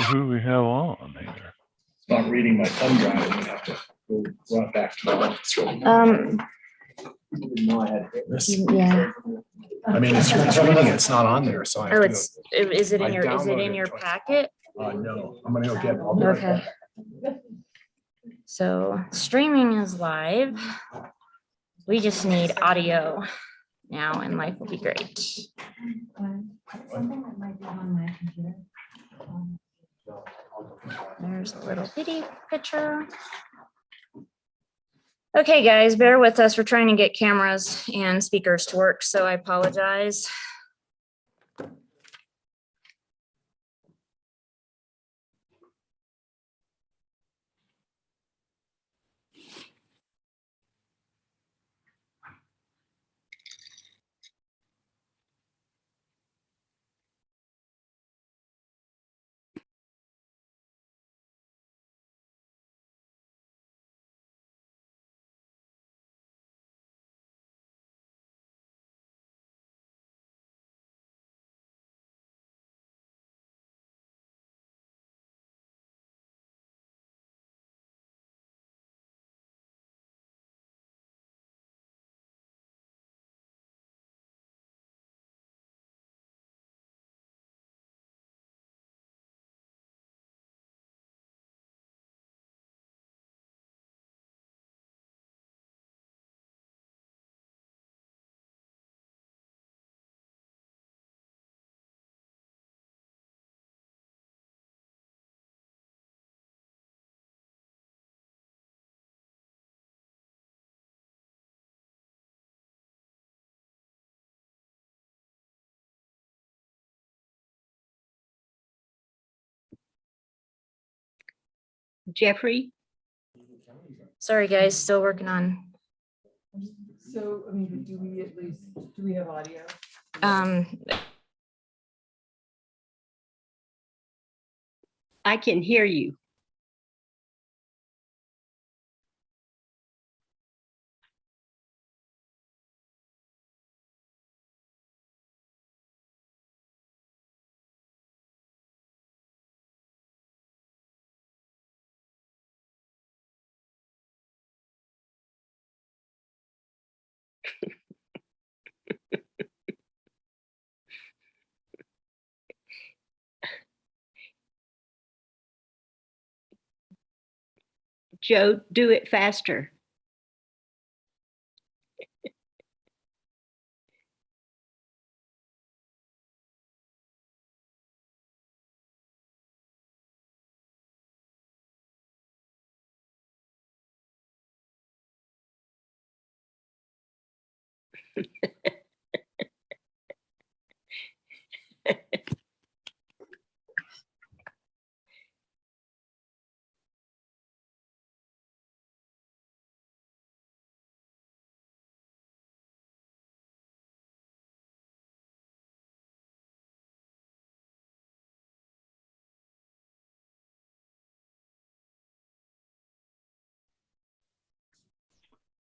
who we have on here. It's not reading my thumb drive. I'm gonna have to go run it back to my office. Didn't know I had this. Yeah. I mean, it's reading it, it's not on there, so I have Oh, to it's, is it I in your, is it downloaded in it your twice. packet? go. No, I'm gonna go get it. I'll be right Okay. back. So streaming is live. We just need audio now and life will be great. Something that might be on my computer. There's a little bitty picture. Okay, guys, bear with us. We're trying to get cameras and speakers to work, so I apologize. Jeffrey, Sorry, guys, still working on, So, I mean, do we at least, do we have audio? I can hear you. Joe, do it faster.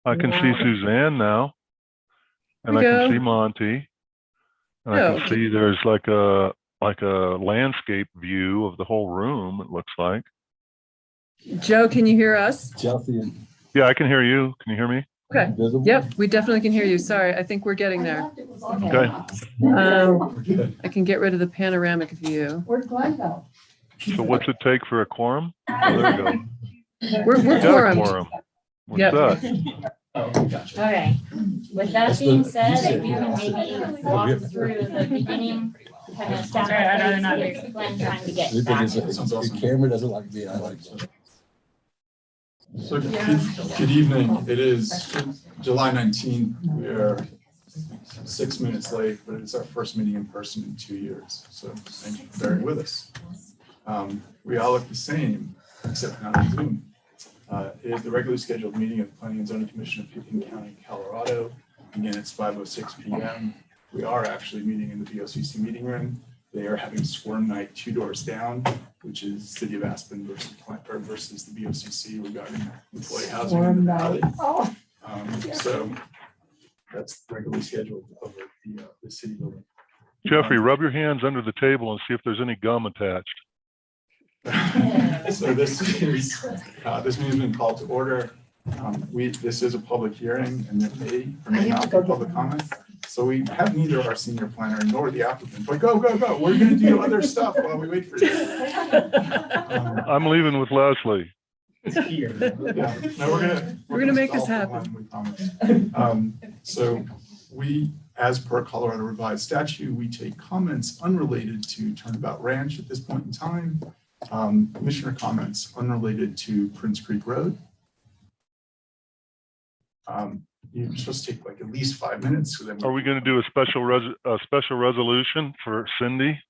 I can see Wow. Suzanne now. And I There we can go. see Monty. And I Oh. can see there's like a landscape view of the whole room, it looks like. Joe, can you hear us? Chelsea, Yeah, I can hear you. Can you hear me? Okay. visible? Yep, we definitely can hear you. Sorry, I think we're getting there. Okay. I can get rid of the panoramic view. Where'd Glenn go? So what's it take for a quorum? Oh, there you go. We're Got a quorumed. quorum. What's Yep. that? okay. With that being said, if you can maybe walk through the beginning, kind of step by step, Glenn trying to get back. Because the camera doesn't like me, I like it. So good evening. It is July 19th. We are 6 minutes late, but it's our first meeting in person in 2 years. So thank you for bearing with us. We all look the same, except not on Zoom. It is the regularly scheduled meeting of the Planning and Zoning Commission of Pickens County, Colorado. Again, it's 5:06 p.m. We are actually meeting in the BOCC meeting room. They are having Squirm Night 2 doors down, which is City of Aspen versus the BOCC regarding employee housing. In the valley. So that's regularly scheduled over the city building. Jeffrey, rub your hands under the table and see if there's any gum attached. So this meeting's been called to order. This is a public hearing and there may or may not be public comment. So we have neither our senior planner nor the applicant, but go. We're gonna do other stuff while we wait for you. I'm leaving with Leslie. Yeah, no, we're gonna make this stall for happen. one, we promise. So we, as per Colorado Revised Statute, we take comments unrelated to Turnabout Ranch at this point in time. Commissioner comments unrelated to Prince Creek Road. You're supposed to take like at least 5 minutes. So then Are we going to do a special resolution for Cindy?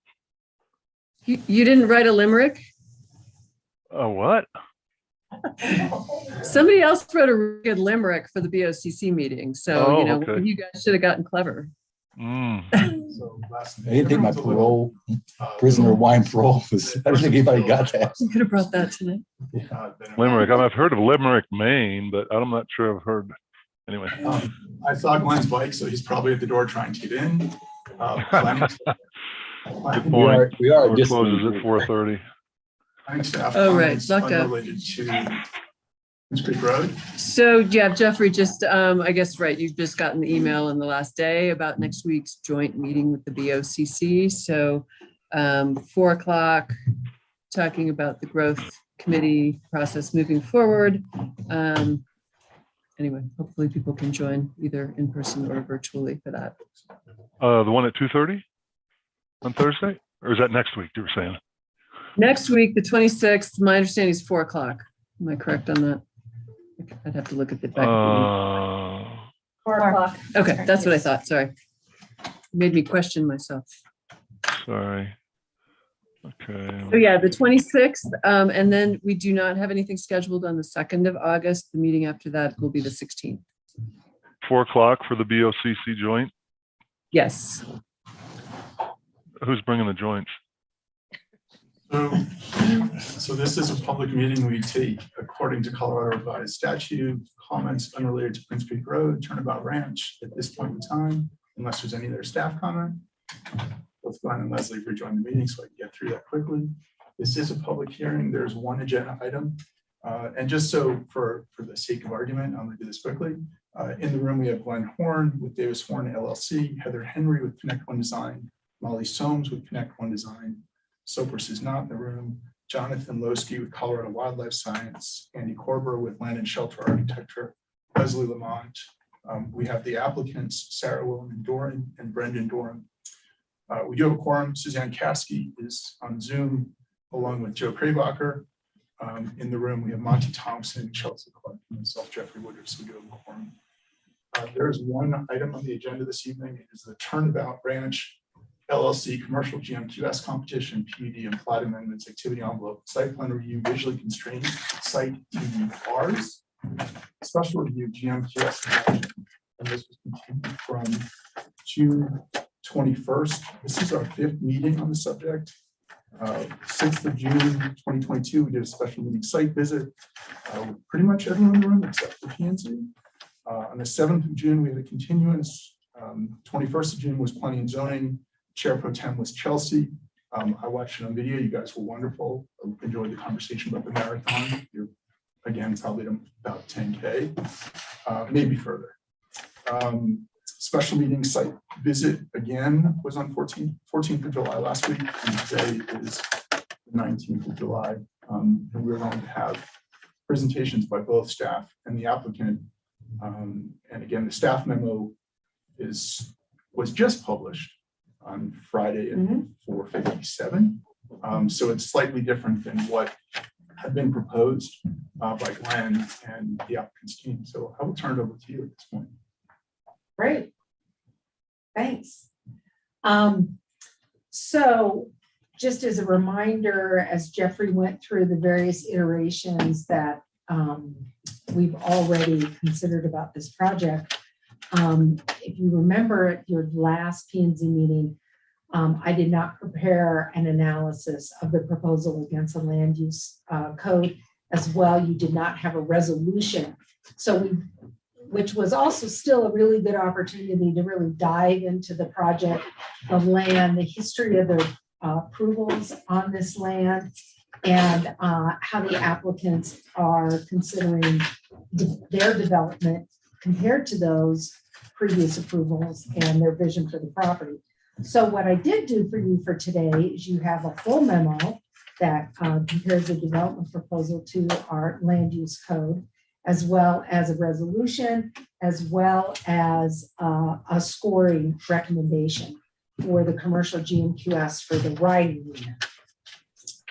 You didn't write a limerick? What? Somebody else wrote a really good limerick for the BOCC meeting, so Oh, you know, okay. you guys should have gotten clever. So last I didn't think my everyone's a little, parole, prisoner of wine parole was, I don't think anybody got that. You could have brought that tonight. Limerick. I've heard of Limerick, Maine, but I'm not sure I've heard. Anyway. I saw Glenn's bike, so he's probably at the door trying to get in. Planning Good point. We are Door just. closes at 4:30. staff Oh, right, comments luck up. unrelated to Prince Creek Road. So yeah, Jeffrey, just I guess, right, you've just gotten the email in the last day about next week's joint meeting with the BOCC. So 4 o'clock, talking about the growth committee process moving forward. Anyway, hopefully people can join either in person or virtually for that. The one at 2:30 on Thursday? Or is that next week you were saying? Next week, the 26th, my understanding is 4 o'clock. Am I correct on that? I'd have to look at the back. 4 o'clock. Okay, that's what I thought. Sorry. Made me question myself. Sorry. Okay. So yeah, the 26th, and then we do not have anything scheduled on the 2nd of August. The meeting after that will be the 16th. 4 o'clock for the BOCC joint. Yes. Who's bringing the joints? So this is a public meeting. We take, according to Colorado Revised Statute, comments unrelated to Prince Creek Road, Turnabout Ranch at this point in time, unless there's any other staff comment. Both Glenn and Leslie rejoin the meeting so I can get through that quickly. This is a public hearing. There's one agenda item. And just so for the sake of argument, I'm going to do this quickly. In the room, we have Glenn Horn with Davis Horn LLC, Heather Henry with Connect One Design, Molly Soames with Connect One Design. Sopris is not in the room. Jonathan Losky with Colorado Wildlife Science, Andy Korber with Land and Shelter Architecture, Leslie Lamont. We have the applicants, Sarah Wilman Doran and Brendan Doran. We do have a quorum. Suzanne Caskey is on Zoom, along with Joe Krabacher. In the room, we have Monty Thompson, Chelsea Clark, and myself, Jeffrey Woodard. So we do have a quorum. There's one item on the agenda this evening. It is the Turnabout Ranch LLC Commercial GMQS Competition, PUD and plat amendments, activity envelope, site plan review, visually constrained site TDRs, special review GMQS. And this was continued from June 21st. This is our 5th meeting on the subject. 6th of June 2022, we did a special meeting site visit. Pretty much everyone in the room except for PNC. On the 7th of June, we had a continuance. 21st of June was planning and zoning. Chair Pro Tem was Chelsea. I watched it on video. You guys were wonderful. I enjoyed the conversation about the marathon. You're, again, probably about 10K, maybe further. Special meeting site visit again was on 14th of July last week, and today is the 19th of July. And we're going to have presentations by both staff and the applicant. And again, the staff memo was just published on Friday at 4:57. So it's slightly different than what had been proposed by Glenn and the applicant's team. So I will turn it over to you at this point. Great. Thanks. So just as a reminder, as Jeffrey went through the various iterations that we've already considered about this project, if you remember at your last P&Z meeting, I did not prepare an analysis of the proposal against the land use code as well. You did not have a resolution. So which was also still a really good opportunity to really dive into the project, the land, the history of the approvals on this land, and how the applicants are considering their development compared to those previous approvals and their vision for the property. So what I did do for you for today is you have a full memo that compares the development proposal to our land use code, as well as a resolution, as well as a scoring recommendation for the commercial GMQS for the riding unit.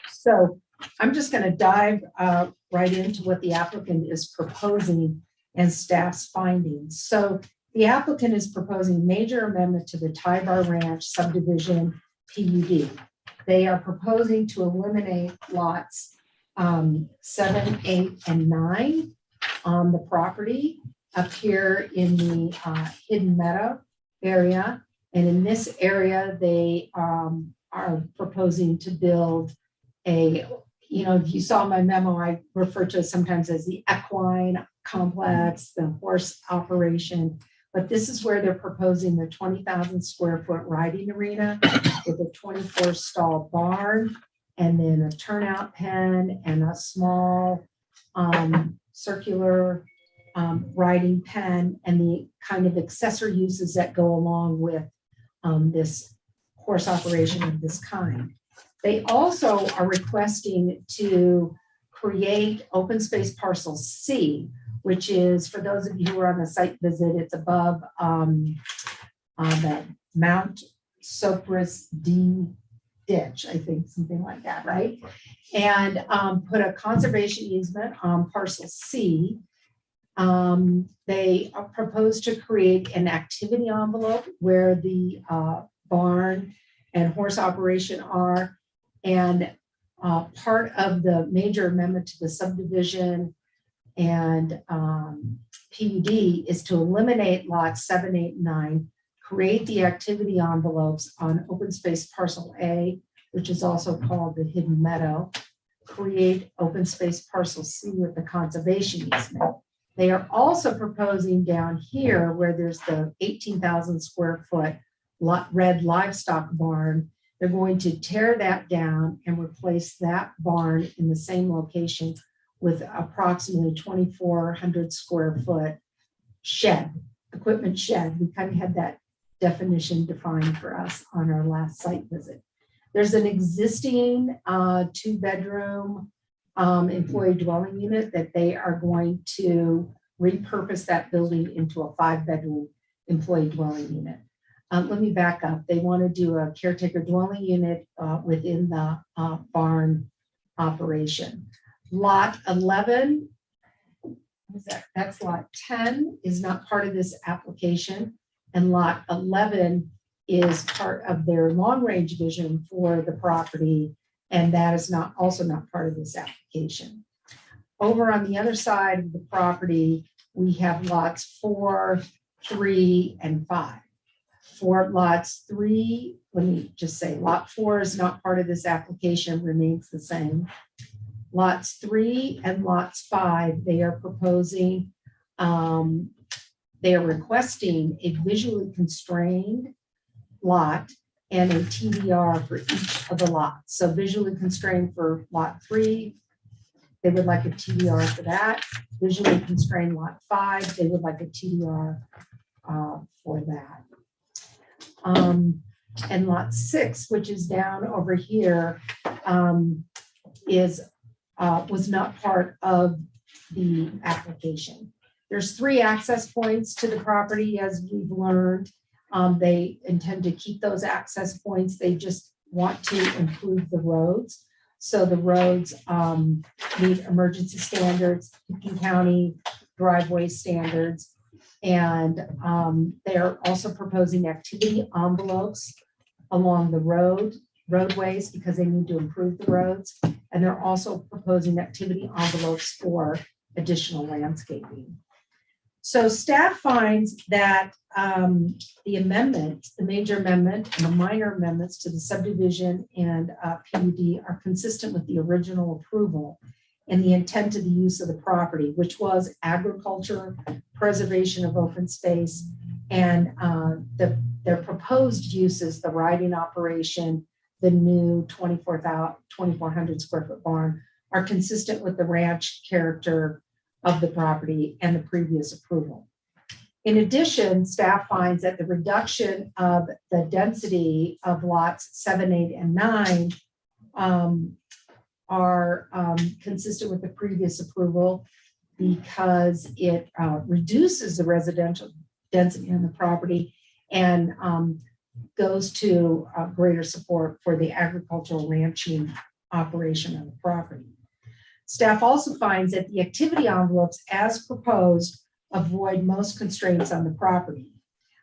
So I'm just going to dive right into what the applicant is proposing and staff's findings. So the applicant is proposing major amendment to the Tybar Ranch subdivision PUD. They are proposing to eliminate lots 7, 8, and 9 on the property up here in the Hidden Meadow area. And in this area, they are proposing to build a, if you saw my memo, I refer to it sometimes as the equine complex, the horse operation. But this is where they're proposing the 20,000 square foot riding arena with a 24 stall barn, and then a turnout pen and a small circular riding pen, and the kind of accessory uses that go along with this horse operation of this kind. They also are requesting to create open space parcel C, which is, for those of you who are on the site visit, it's above the Mount Sopris D ditch, I think, something like that, right? And put a conservation easement on parcel C. They propose to create an activity envelope where the barn and horse operation are, and part of the major amendment to the subdivision and PUD is to eliminate lots 7, 8, 9, create the activity envelopes on open space parcel A, which is also called the Hidden Meadow, create open space parcel C with the conservation easement. They are also proposing down here where there's the 18,000 square foot red livestock barn. They're going to tear that down and replace that barn in the same location with approximately 2,400 square foot shed, equipment shed. We kind of had that definition defined for us on our last site visit. There's an existing 2-bedroom employee dwelling unit that they are going to repurpose that building into a 5-bedroom employee dwelling unit. Let me back up. They want to do a caretaker dwelling unit within the barn operation. Lot 11, that's lot 10, is not part of this application. And lot 11 is part of their long-range vision for the property. And that is also not part of this application. Over on the other side of the property, we have lots 4, 3, and 5. For lots 3, let me just say lot 4 is not part of this application, remains the same. Lots 3 and lots 5, they are proposing, they are requesting a visually constrained lot and a TDR for each of the lots. So visually constrained for lot 3, they would like a TDR for that. Visually constrained lot 5, they would like a TDR for that. And lot 6, which is down over here, was not part of the application. There's 3 access points to the property, as we've learned. They intend to keep those access points. They just want to improve the roads. So the roads meet emergency standards, King County driveway standards. And they're also proposing activity envelopes along the roadways because they need to improve the roads. And they're also proposing activity envelopes for additional landscaping. So staff finds that the amendment, the major amendment and the minor amendments to the subdivision and PUD are consistent with the original approval and the intent of the use of the property, which was agriculture, preservation of open space, and their proposed uses, the riding operation, the new 2,400 square foot barn are consistent with the ranch character of the property and the previous approval. In addition, staff finds that the reduction of the density of lots 7, 8, and 9 are consistent with the previous approval because it reduces the residential density on the property and goes to greater support for the agricultural ranching operation on the property. Staff also finds that the activity envelopes as proposed avoid most constraints on the property.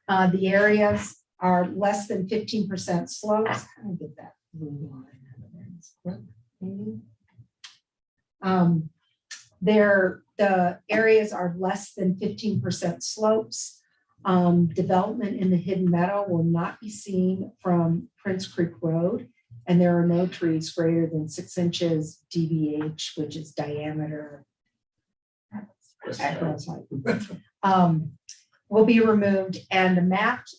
The areas are less than 15% slopes. How do I get that blue line out of there? The areas are less than 15% slopes. Development in the hidden meadow will not be seen from Prince Creek Road, and there are no trees greater than 6 inches DBH, which is diameter. Will be removed, and the mapped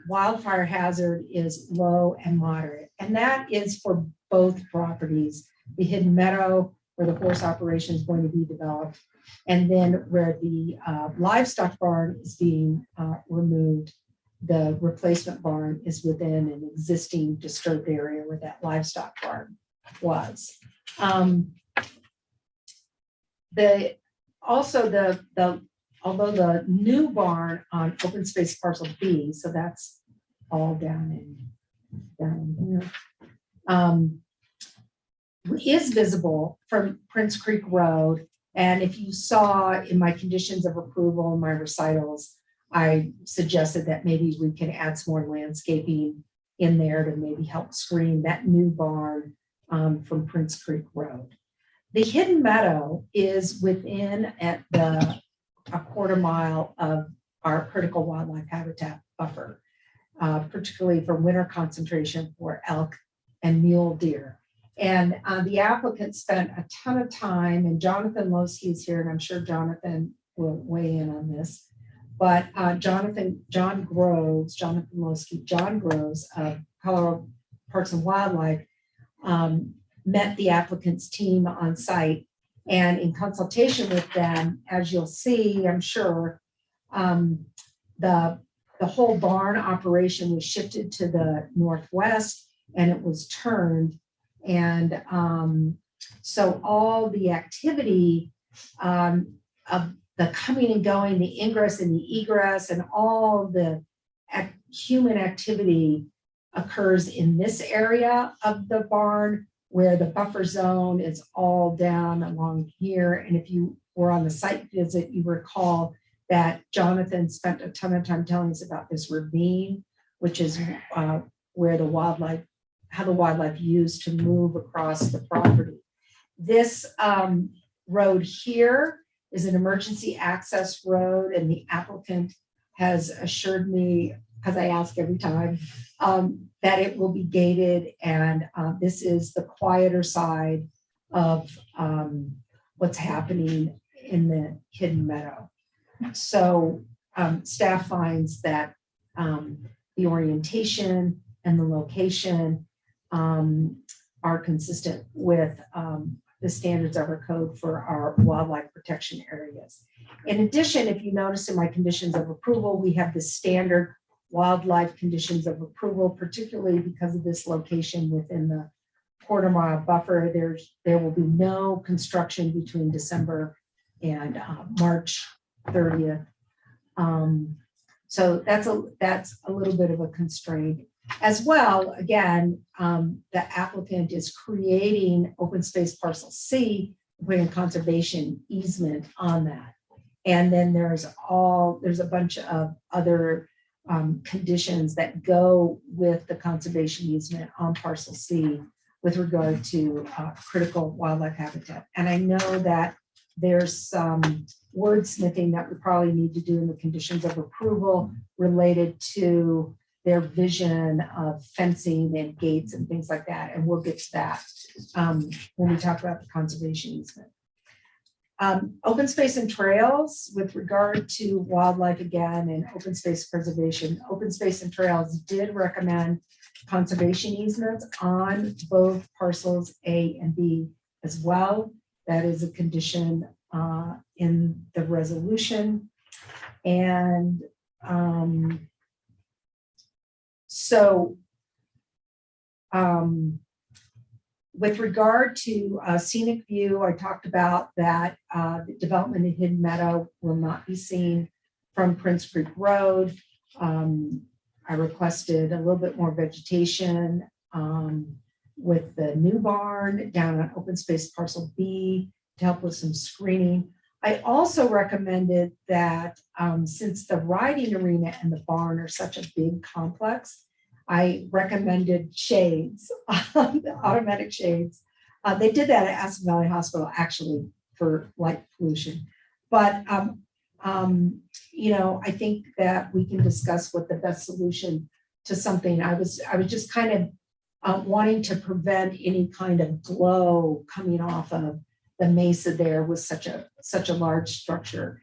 wildfire hazard is low and moderate, and that is for both properties. The hidden meadow, where the horse operation is going to be developed, and then where the livestock barn is being removed, the replacement barn is within an existing disturbed area where that livestock barn was. Although the new barn on open space parcel B, so that's all down in here, is visible from Prince Creek Road. And if you saw in my conditions of approval, my recitals, I suggested that maybe we can add some more landscaping in there to maybe help screen that new barn from Prince Creek Road. The hidden meadow is within a quarter mile of our critical wildlife habitat buffer, particularly for winter concentration for elk and mule deer. And the applicant spent a ton of time, and Jonathan Losky is here, and I'm sure Jonathan will weigh in on this. But John Groves of Colorado Parks and Wildlife met the applicant's team on site, and in consultation with them, as you'll see, I'm sure, the whole barn operation was shifted to the northwest, and it was turned. And so all the activity of the coming and going, the ingress and the egress, and all the human activity occurs in this area of the barn, where the buffer zone is all down along here. And if you were on the site visit, you recall that Jonathan spent a ton of time telling us about this ravine, which is where the wildlife, how the wildlife used to move across the property. This road here is an emergency access road, and the applicant has assured me, because I ask every time, that it will be gated, and this is the quieter side of what's happening in the hidden meadow. So staff finds that the orientation and the location are consistent with the standards of our code for our wildlife protection areas. In addition, if you notice in my conditions of approval, we have the standard wildlife conditions of approval, particularly because of this location within the quarter mile buffer. There will be no construction between December and March 30th. So that's a little bit of a constraint. As well, again, the applicant is creating open space parcel C, putting conservation easement on that. And then there's a bunch of other conditions that go with the conservation easement on parcel C with regard to critical wildlife habitat. And I know that there's some wordsmithing that we probably need to do in the conditions of approval related to their vision of fencing and gates and things like that. And we'll get to that when we talk about the conservation easement. Open space and trails with regard to wildlife again and open space preservation. Open space and trails did recommend conservation easements on both parcels A and B as well. That is a condition in the resolution. And with regard to scenic view, I talked about that the development in Hidden Meadow will not be seen from Prince Creek Road. I requested a little bit more vegetation with the new barn down on open space parcel B to help with some screening. I also recommended that since the riding arena and the barn are such a big complex, I recommended shades, the automatic shades. They did that at Aspen Valley Hospital actually for light pollution. But, you know, I think that we can discuss what the best solution to something. I was just kind of wanting to prevent any kind of glow coming off of the mesa there with such a large structure.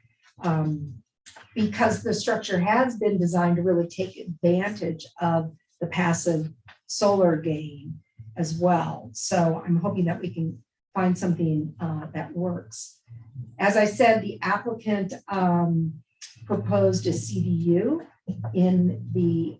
Because the structure has been designed to really take advantage of the passive solar gain as well. So I'm hoping that we can find something that works. As I said, the applicant proposed a CDU in the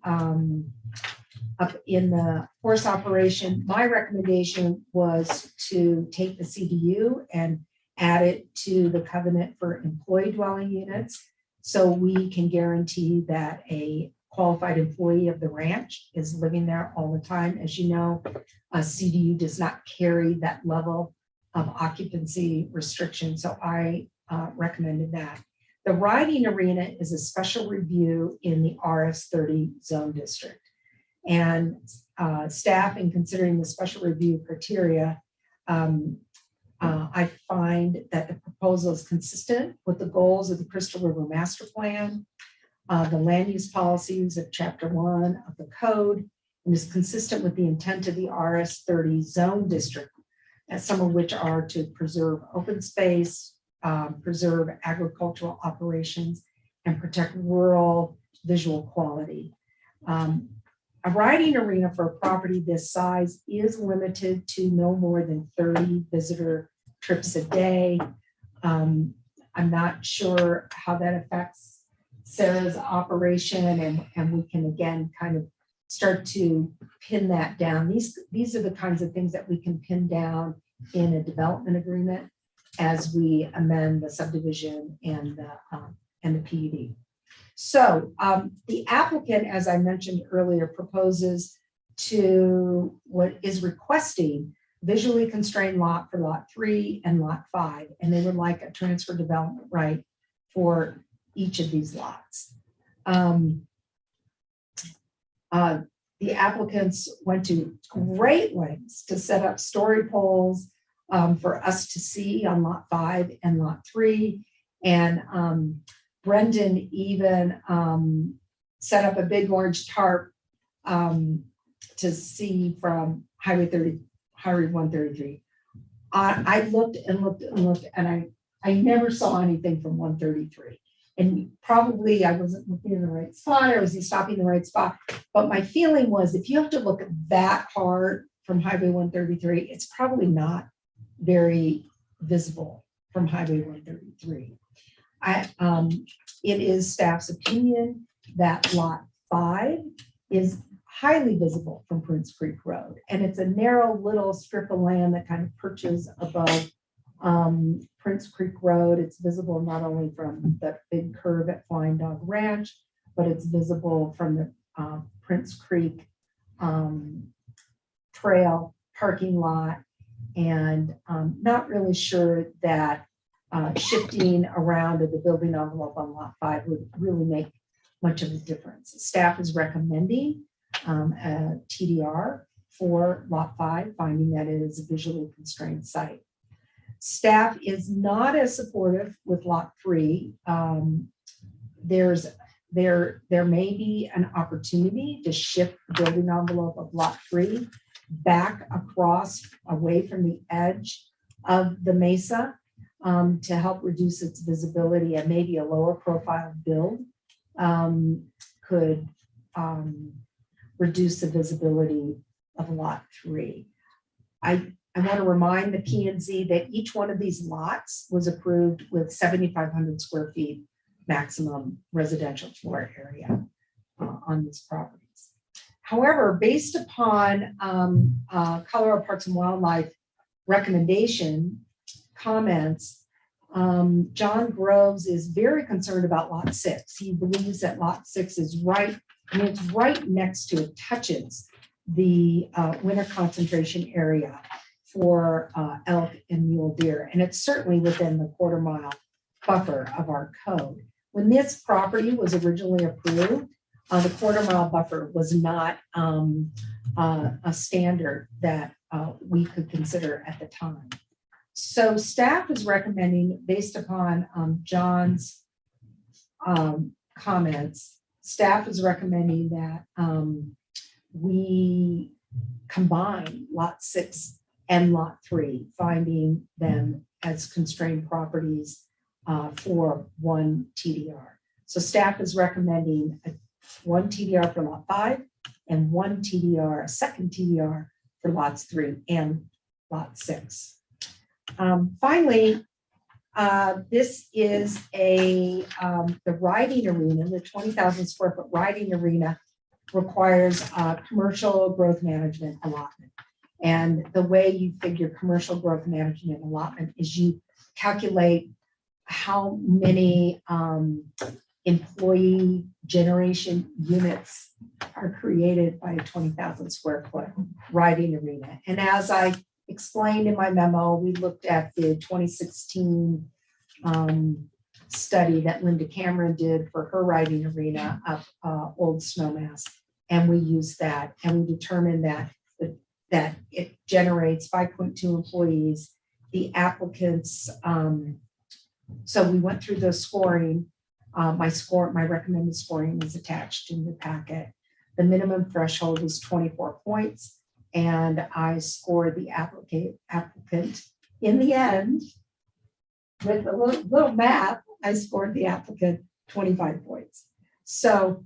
forest operation. My recommendation was to take the CDU and add it to the covenant for employee dwelling units, so we can guarantee that a qualified employee of the ranch is living there all the time. As you know, a CDU does not carry that level of occupancy restriction, so I recommended that. The riding arena is a special review in the RS30 zone district. And staff, in considering the special review criteria, I find that the proposal is consistent with the goals of the Crystal River Master Plan, the land use policies of Chapter 1 of the code, and is consistent with the intent of the RS30 zone district, and some of which are to preserve open space, preserve agricultural operations, and protect rural visual quality. A riding arena for a property this size is limited to no more than 30 visitor trips a day. I'm not sure how that affects Sarah's operation, and we can again kind of start to pin that down. These are the kinds of things that we can pin down in a development agreement as we amend the subdivision and the PUD. So the applicant, as I mentioned earlier, proposes to what is requesting visually constrained lot for lot 3 and lot 5, and they would like a transfer development right for each of these lots. The applicants went to great lengths to set up story poles for us to see on lot 5 and lot 3. And Brendan even set up a big orange tarp to see from Highway 133. I looked and looked and looked, and I never saw anything from 133. And probably I wasn't looking in the right spot, or I wasn't stopping in the right spot. But my feeling was, if you have to look that hard from Highway 133, it's probably not very visible from Highway 133. It is staff's opinion that lot 5 is highly visible from Prince Creek Road. And it's a narrow little strip of land that kind of perches above Prince Creek Road. It's visible not only from the big curve at Flying Dog Ranch, but it's visible from the Prince Creek Trail parking lot. And not really sure that shifting around of the building envelope on lot 5 would really make much of a difference. Staff is recommending a TDR for lot 5, finding that it is a visually constrained site. Staff is not as supportive with lot 3. There may be an opportunity to shift the building envelope of lot 3 back across away from the edge of the mesa to help reduce its visibility, and maybe a lower profile build could reduce the visibility of lot 3. I want to remind the P&Z that each one of these lots was approved with 7,500 square feet maximum residential floor area on these properties. However, based upon Colorado Parks and Wildlife recommendation comments, John Groves is very concerned about lot 6. He believes that lot 6 is right, it's right next to, it touches the winter concentration area for elk and mule deer. And it's certainly within the quarter-mile buffer of our code. When this property was originally approved, the quarter-mile buffer was not a standard that we could consider at the time. So staff is recommending, based upon John's comments, staff is recommending that we combine lot 6 and lot 3, finding them as constrained properties for one TDR. So staff is recommending one TDR for lot 5 and one TDR, a second TDR for lots 3 and lot 6. Finally, this is the riding arena, the 20,000 square foot riding arena requires commercial growth management allotment. And the way you figure commercial growth management allotment is you calculate how many employee generation units are created by a 20,000 square foot riding arena. And as I explained in my memo, we looked at the 2016 study that Linda Cameron did for her riding arena of Old Snowmass. And we used that and we determined that it generates 5.2 employees. The applicants, so we went through the scoring. My recommended scoring is attached in the packet. The minimum threshold is 24 points. And I scored the applicant in the end with a little math. I scored the applicant 25 points. So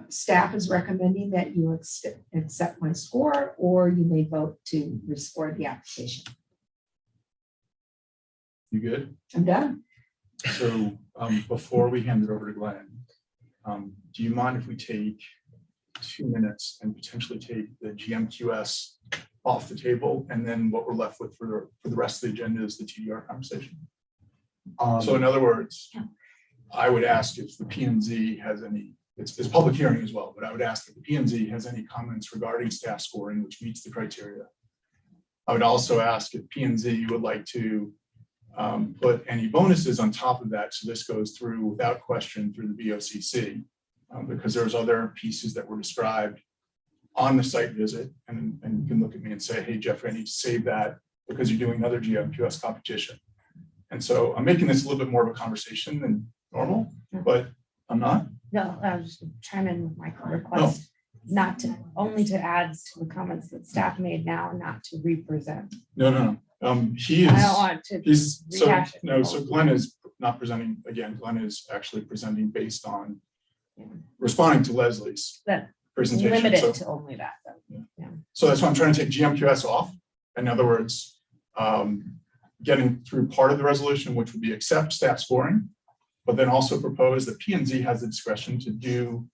staff is recommending that you accept my score, or you may vote to rescore the application. You good? I'm done. So before we hand it over to Glenn, do you mind if we take 2 minutes and potentially take the GMQS off the table, and then what we're left with for the rest of the agenda is the TDR conversation? So in other words, I would ask if the P&Z has any, it's public hearing as well, but I would ask if the P&Z has any comments regarding staff scoring, which meets the criteria. I would also ask if P&Z would like to put any bonuses on top of that, so this goes through without question through the BOCC, because there's other pieces that were described on the site visit, and you can look at me and say, hey, Jeffrey, I need to save that because you're doing another GMQS competition. And so I'm making this a little bit more of a conversation than normal, but I'm not. No, I was just chime in with my request, not to, only to add to the comments that staff made now, not to represent. No. He is. I don't want to He's so rehash it. no. So Glenn is not presenting again. Glenn is actually presenting based on responding to Leslie's That presentation. limit So, it to only that, though. Yeah. so that's why I'm trying to take GMQS off. In other words, getting through part of the resolution, which would be accept staff scoring, but then also propose that P&Z has the discretion to do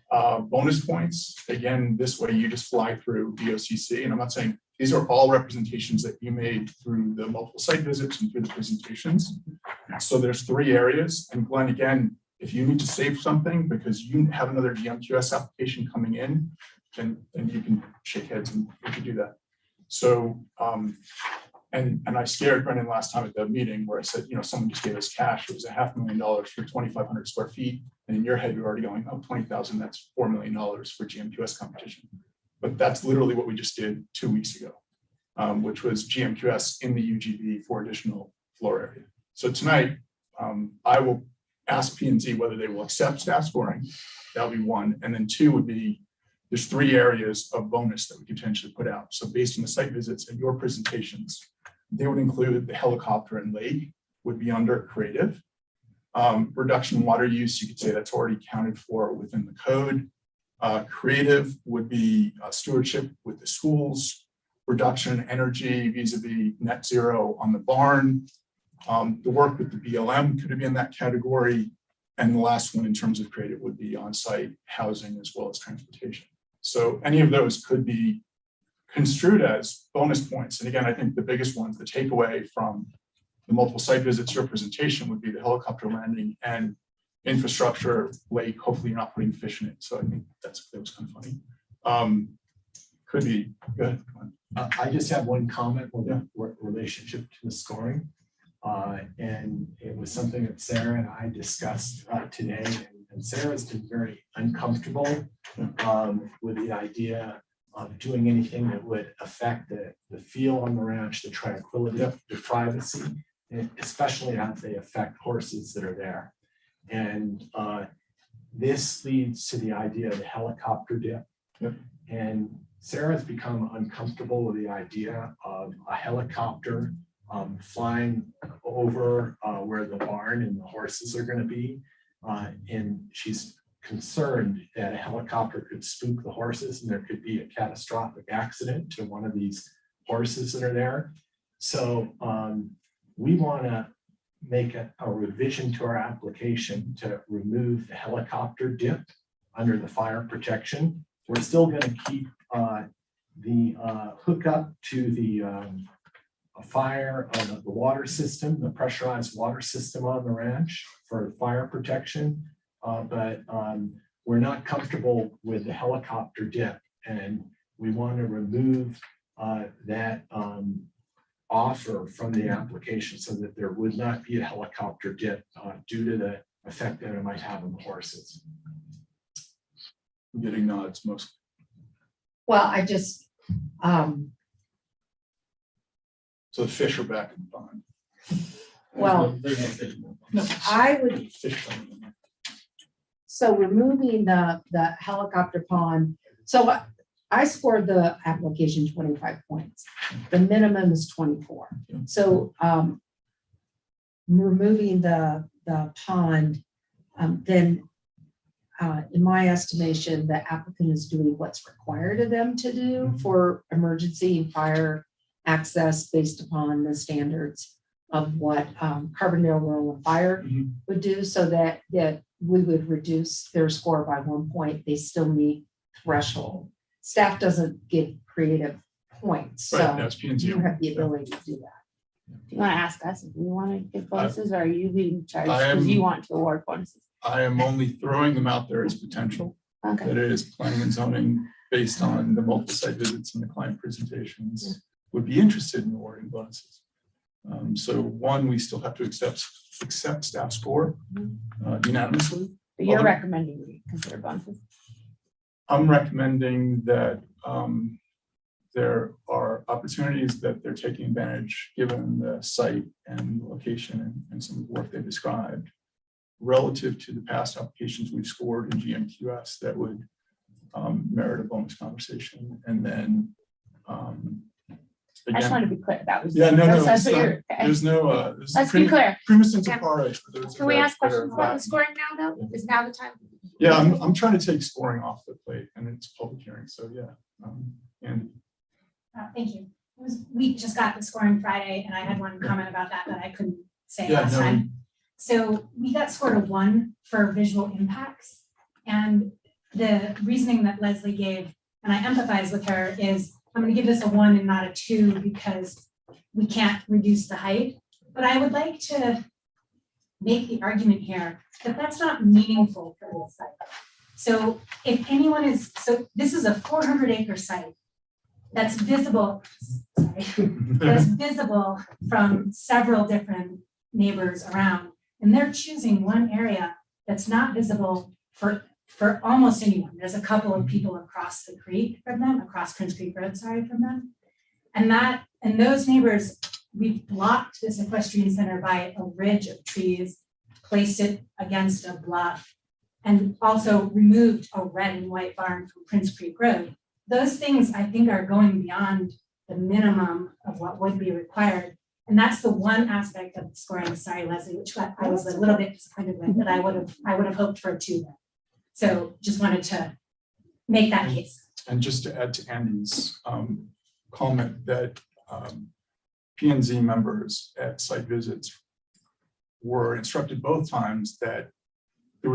bonus points. Again, this way you just fly through BOCC, and I'm not saying these are all representations that you made through the multiple site visits and through the presentations. So there's 3 areas, and Glenn, again, if you need to save something because you have another GMQS application coming in, then you can shake heads and we can do that. So, and I scared Brendan last time at the meeting where I said, someone just gave us cash. It was $500,000 for 2,500 square feet. And in your head, you're already going, oh, 20,000, that's $4 million for GMQS competition. But that's literally what we just did 2 weeks ago, which was GMQS in the UGB for additional floor area. So tonight, I will ask P&Z whether they will accept staff scoring. That would be 1. And then 2 would be, there's 3 areas of bonus that we could potentially put out. So based on the site visits and your presentations, they would include the helicopter and lake would be under creative. Reduction in water use, you could say that's already accounted for within the code. Creative would be stewardship with the schools, reduction in energy vis-a-vis net zero on the barn. The work with the BLM could be in that category. And the last one in terms of creative would be on-site housing as well as transportation. So any of those could be construed as bonus points. And again, I think the biggest ones, the takeaway from the multiple site visits representation would be the helicopter landing and infrastructure lake. Hopefully you're not putting fish in it. So I think that was kind of funny. Could be good. I just have one comment with the relationship to the scoring. And it was something that Sarah and I discussed today. And Sarah's been very uncomfortable with the idea of doing anything that would affect the feel on the ranch, the tranquility, the privacy, and especially how they affect horses that are there. And this leads to the idea of the helicopter dip. Yep. And Sarah's become uncomfortable with the idea of a helicopter flying over where the barn and the horses are going to be. And she's concerned that a helicopter could spook the horses and there could be a catastrophic accident to one of these horses that are there. So we want to make a revision to our application to remove the helicopter dip under the fire protection. We're still going to keep the hookup to the fire of the water system, the pressurized water system on the ranch for fire protection. But we're not comfortable with the helicopter dip, and we want to remove that offer from the application so that there would not be a helicopter dip due to the effect that it might have on the horses. I'm getting nods most. Well, I just, So the fish are back in the pond. well, I would, Fish are in the- so removing the helicopter pond. So I scored the application 25 points. The minimum is 24. So removing the pond, then in my estimation, the applicant is doing what's required of them to do for emergency and fire access based upon the standards of what Carbondale Rural and Fire would do, so that we would reduce their score by 1 point. They still meet threshold. Staff doesn't give creative points, Right, so that's P&Z. you have the ability to do that. Do you want to ask us if we want to give bonuses, or are you being charged I because you am- want to award bonuses? I am only throwing them out there as potential. Okay. That it is planning and zoning based on the multiple site visits and the client presentations would be interested in awarding bonuses. So one, we still have to accept staff score unanimously. But you're Well, recommending we consider bonuses. I'm recommending that there are opportunities that they're taking advantage, given the site and location and some of the work they described, relative to the past applications we've scored in GMQS that would merit a bonus conversation. And then I just again, want to be clear. That was. yeah, no, that's it's what not- you're- okay. there's no, there's Let's be clear. Primus inter Okay. pares for those Can we that- ask that are questions about the Latin. scoring now, though? Is now the time? Yeah, I'm trying to take scoring off the plate, and it's public hearing, so yeah. And Thank you. We just got the scoring Friday, and I had one comment about that I couldn't say Yeah, last no. time. So we got scored a 1 for visual impacts. And the reasoning that Leslie gave, and I empathize with her, is I'm gonna give this a 1 and not a 2 because we can't reduce the height. But I would like to make the argument here that that's not meaningful for this site. So if anyone is, so this is a 400-acre site that's visible, that's visible from several different neighbors around. And they're choosing one area that's not visible for almost anyone. There's a couple of people across the creek from them, across Prince Creek Road, sorry, from them. And those neighbors, we've blocked this equestrian center by a ridge of trees, placed it against a bluff, and also removed a red and white barn from Prince Creek Road. Those things I think are going beyond the minimum of what would be required. And that's the one aspect of the scoring, sorry, Leslie, which I was a little bit disappointed with, that I would have hoped for a 2 then. So just wanted to make that case. And just to add to Andy's comment that P&Z members at site visits were instructed both times that the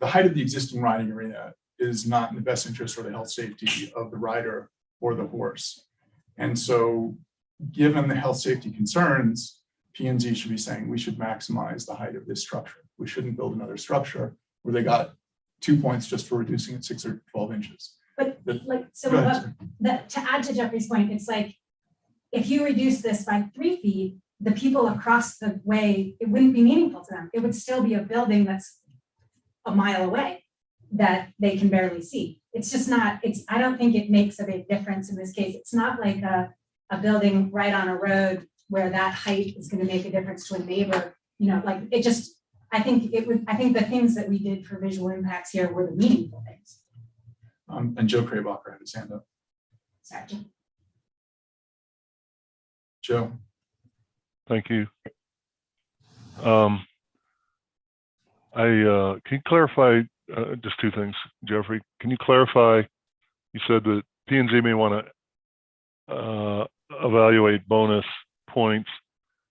height of the existing riding arena is not in the best interest or the health safety of the rider or the horse. And so given the health safety concerns, P&Z should be saying we should maximize the height of this structure. We shouldn't build another structure where they got 2 points just for reducing it 6 or 12 inches. But like, so Go ahead, to add to Jeffrey's point, it's like, if you reduce this by 3 feet, the people across the way, it wouldn't be meaningful to them. It would still be a building that's a mile away that they can barely see. It's just not, I don't think it makes a big difference in this case. It's not like a building right on a road where that height is going to make a difference to a neighbor. You know, like it just, I think the things that we did for visual impacts here were the meaningful things. And Joe Krabacher had his hand up. Sorry. Joe. Thank you. Can you clarify just 2 things, Jeffrey? Can you clarify? You said that P&Z may want to evaluate bonus points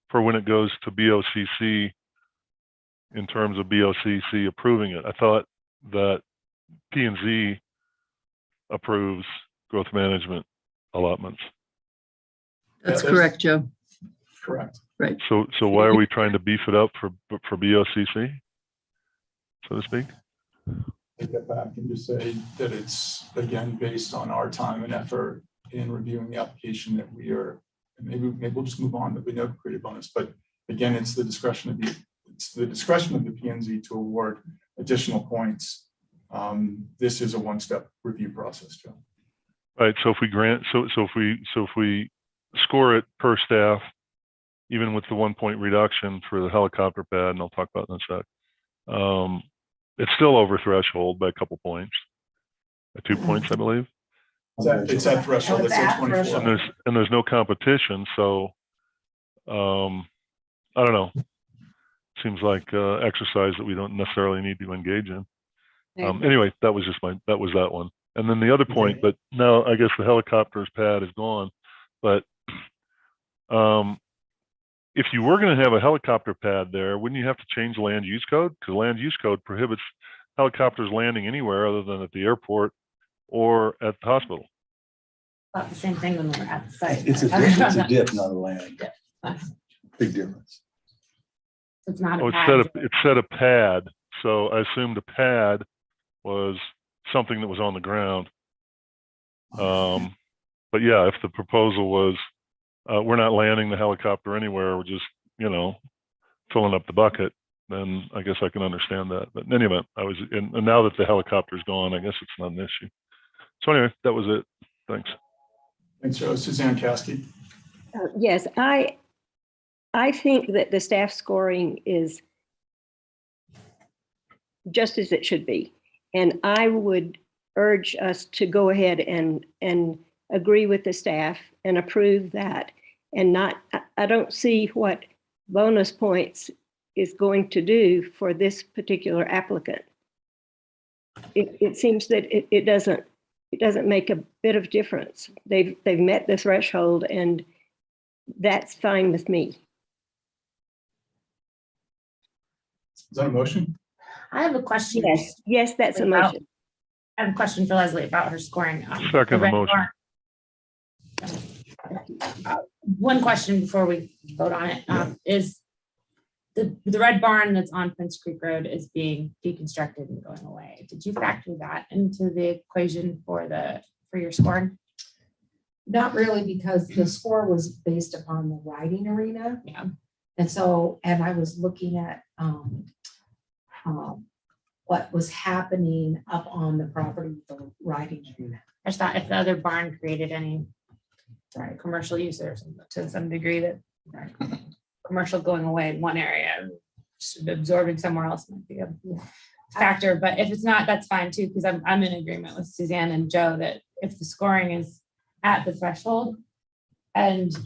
for when it goes to BOCC in terms of BOCC approving it. I thought that P&Z approves growth management allotments. That's correct, Joe. Correct. Right. So why are we trying to beef it up for BOCC, so to speak? Take that back and just say that it's, again, based on our time and effort in reviewing the application that we are, and maybe we'll just move on, that we know created bonus, but again, it's the discretion of the P&Z to award additional points. This is a one-step review process, Joe. Right. So if we grant, so if we score it per staff, even with the 1 point reduction for the helicopter pad, and I'll talk about it in a sec, it's still over threshold by a couple points, 2 points, I believe. It's at threshold. It's at 24. And there's no competition, so I don't know. Seems like exercise that we don't necessarily need to engage in. Anyway, that was that one. And then the other point, but now I guess the helicopter's pad is gone. But if you were going to have a helicopter pad there, wouldn't you have to change the land use code? Because the land use code prohibits helicopters landing anywhere other than at the airport or at the hospital. About the same thing when we're at the site. It's a dip, not a land. Big difference. It's not Oh, a pad. it said a pad. So I assumed a pad was something that was on the ground. But yeah, if the proposal was, we're not landing the helicopter anywhere, we're just, filling up the bucket, then I guess I can understand that. But in any event, and now that the helicopter's gone, I guess it's not an issue. So anyway, that was it. Thanks. Thanks, Joe. Suzanne Caskey. Yes, I think that the staff scoring is just as it should be. And I would urge us to go ahead and agree with the staff and approve that. And I don't see what bonus points is going to do for this particular applicant. It seems that it doesn't make a bit of difference. They've met the threshold, and that's fine with me. Is that a motion? I have a question. Yes, that's a motion. I have a question for Leslie about her scoring. Second the motion. One question before we vote on it is the red barn that's on Prince Creek Road is being deconstructed and going away. Did you factor that into the equation for your scoring? Not really, because the score was based upon the riding arena. Yeah. And I was looking at what was happening up on the property with the riding arena. I just thought if the other barn created any commercial use or something, to some degree, that commercial going away in one area, absorbing somewhere else might be a factor. But if it's not, that's fine too, because I'm in agreement with Suzanne and Joe that if the scoring is at the threshold, and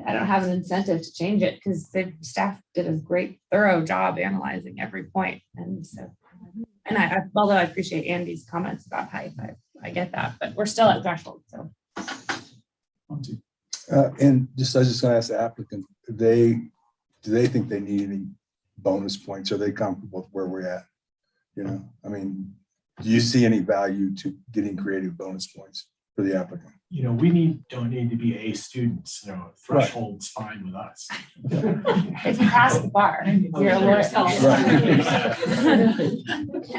I don't have an incentive to change it because the staff did a great, thorough job analyzing every point. And so And although I appreciate Andy's comments about height, I get that, but we're still at threshold, so. And just, I was just gonna ask the applicant, do they think they need any bonus points? Are they comfortable with where we're at? You know, I mean, do you see any value to getting creative bonus points for the applicant? You know, we don't need to be A students, you know, threshold's fine with us. If you pass the bar, you're a lawyer.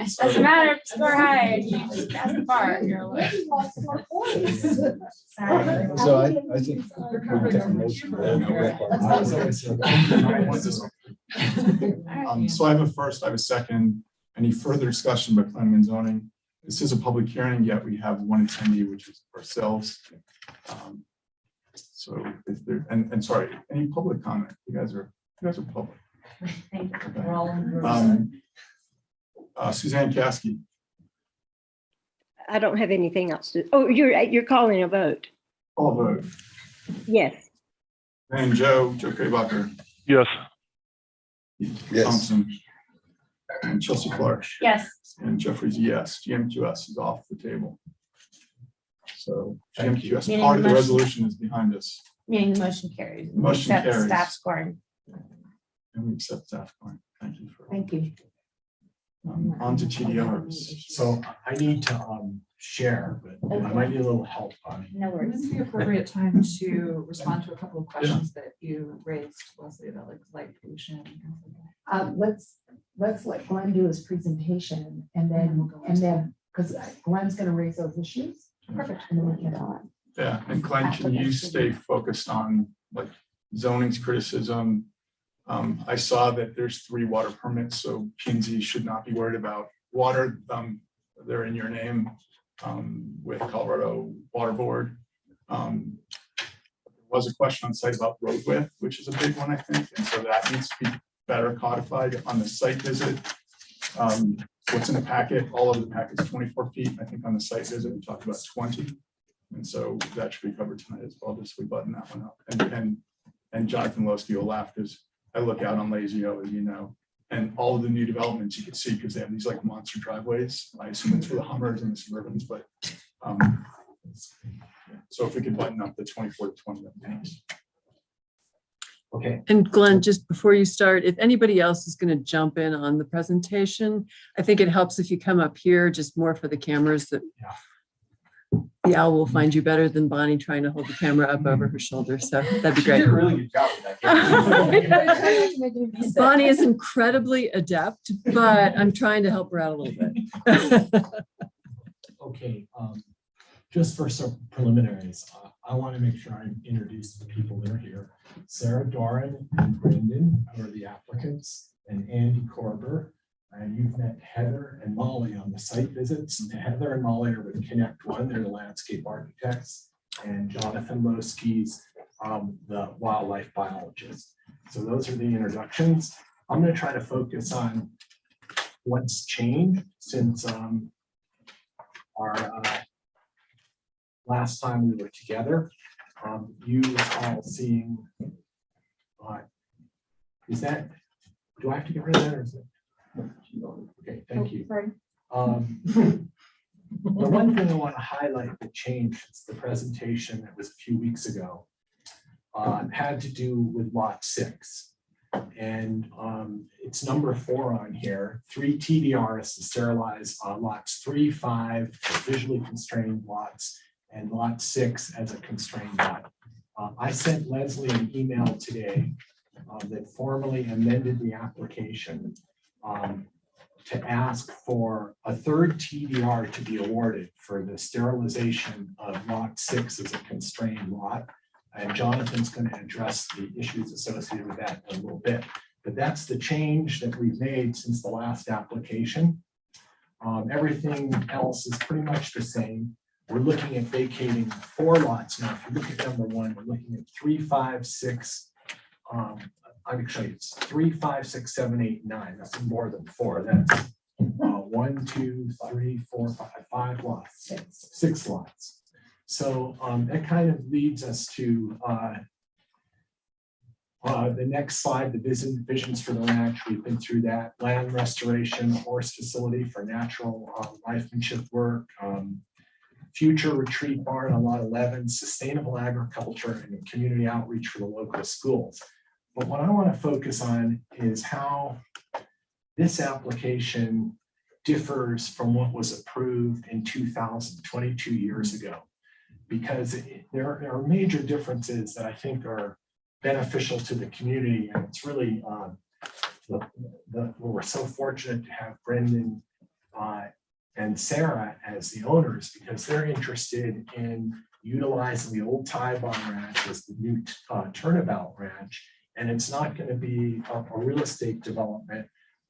Doesn't matter if you score high, you just pass the bar, you're a lawyer. Sorry. So I think. we can take a motion. So I have a first, I have a second. Any further discussion by planning and zoning? This is a public hearing, yet we have one attendee, which is ourselves. So if there, and sorry, any public comment? You guys are public. Thank you. Okay. We're all in person. Suzanne Caskey, I don't have anything else to, oh, you're calling a vote. all vote. Yes. And Joe Krabacher, Yes. Yes. Thompson, and Chelsea Clark. Yes. And Jeffrey's yes. GMQS is off the table. So Thank you. GMQS, part of the resolution is behind us, Meaning the motion carries. Motion Accept carries. Staff scoring. and we accept staff point. Thank you for. Thank you. On to TDRs. So I need to share, but I might need a little help on it. No When worries. is the appropriate time to respond to a couple of questions that you raised, Leslie, about like light pollution? And things like that? Let's let Glenn do his presentation and then, because Glenn's gonna raise those issues. Perfect. And then we get on. Yeah, and Glenn, can you stay focused on like zoning's criticism? I saw that there's 3 water permits, so P&Z should not be worried about water. They're in your name with Colorado Water Board. There was a question on site about road width, which is a big one, I think, and so that needs to be better codified on the site visit. What's in the packet, all of the packet's 24 feet. I think on the site visit, we talked about 20. And so that should be covered tonight as well, just we button that one up. And Jonathan Losky will laugh because I look out on Lazy O, as you know, and all of the new developments you can see because they have these like monster driveways. I assume it's for the Hummers and the Suburbans, but so if we could button up the 24 to 20, that'd be nice. Okay. And Glenn, just before you start, if anybody else is going to jump in on the presentation, I think it helps if you come up here just more for the cameras that the owl will find you better than Bonnie trying to hold the camera up over her shoulder. So that'd be She great. did a really good job with that. Bonnie is incredibly adept, but I'm trying to help her out a little bit. Okay, just for some preliminaries, I want to make sure I introduce the people that are here. Sarah Doran and Brendan are the applicants, and Andy Korber. And you've met Heather and Molly on the site visits. And Heather and Molly are with Connect One, they're the landscape architects, and Jonathan Losky's the wildlife biologist. So those are the introductions. I'm going to try to focus on what's changed since our last time we were together. You all seeing, is that, do I have to get rid of that or is it? Okay, thank you. The one thing I want to highlight that changed since the presentation that was a few weeks ago had to do with lot 6. And it's number 4 on here, 3 TDRs to sterilize lots 3, 5, visually constrained lots, and lot 6 as a constrained lot. I sent Leslie an email today that formally amended the application to ask for a 3rd TDR to be awarded for the sterilization of lot 6 as a constrained lot. And Jonathan's going to address the issues associated with that in a little bit. But that's the change that we've made since the last application. Everything else is pretty much the same. We're looking at vacating 4 lots now. If you look at number 1, we're looking at 3, 5, 6. I can show you it's 3, 5, 6, 7, 8, 9. That's more than 4. That's 1, 2, 3, 4, 5 lots, 6 lots. So that kind of leads us to The next slide, the visions for the ranch, we've been through that. Land restoration, horse facility for natural life-manship work, future retreat barn on lot 11, sustainable agriculture, and community outreach for the local schools. But what I want to focus on is how this application differs from what was approved in 2000, 22 years ago, because there are major differences that I think are beneficial to the community. And it's really, we're so fortunate to have Brendan and Sarah as the owners, because they're interested in utilizing the old Tie Bar Ranch as the new Turnabout Ranch. And it's not going to be a real estate development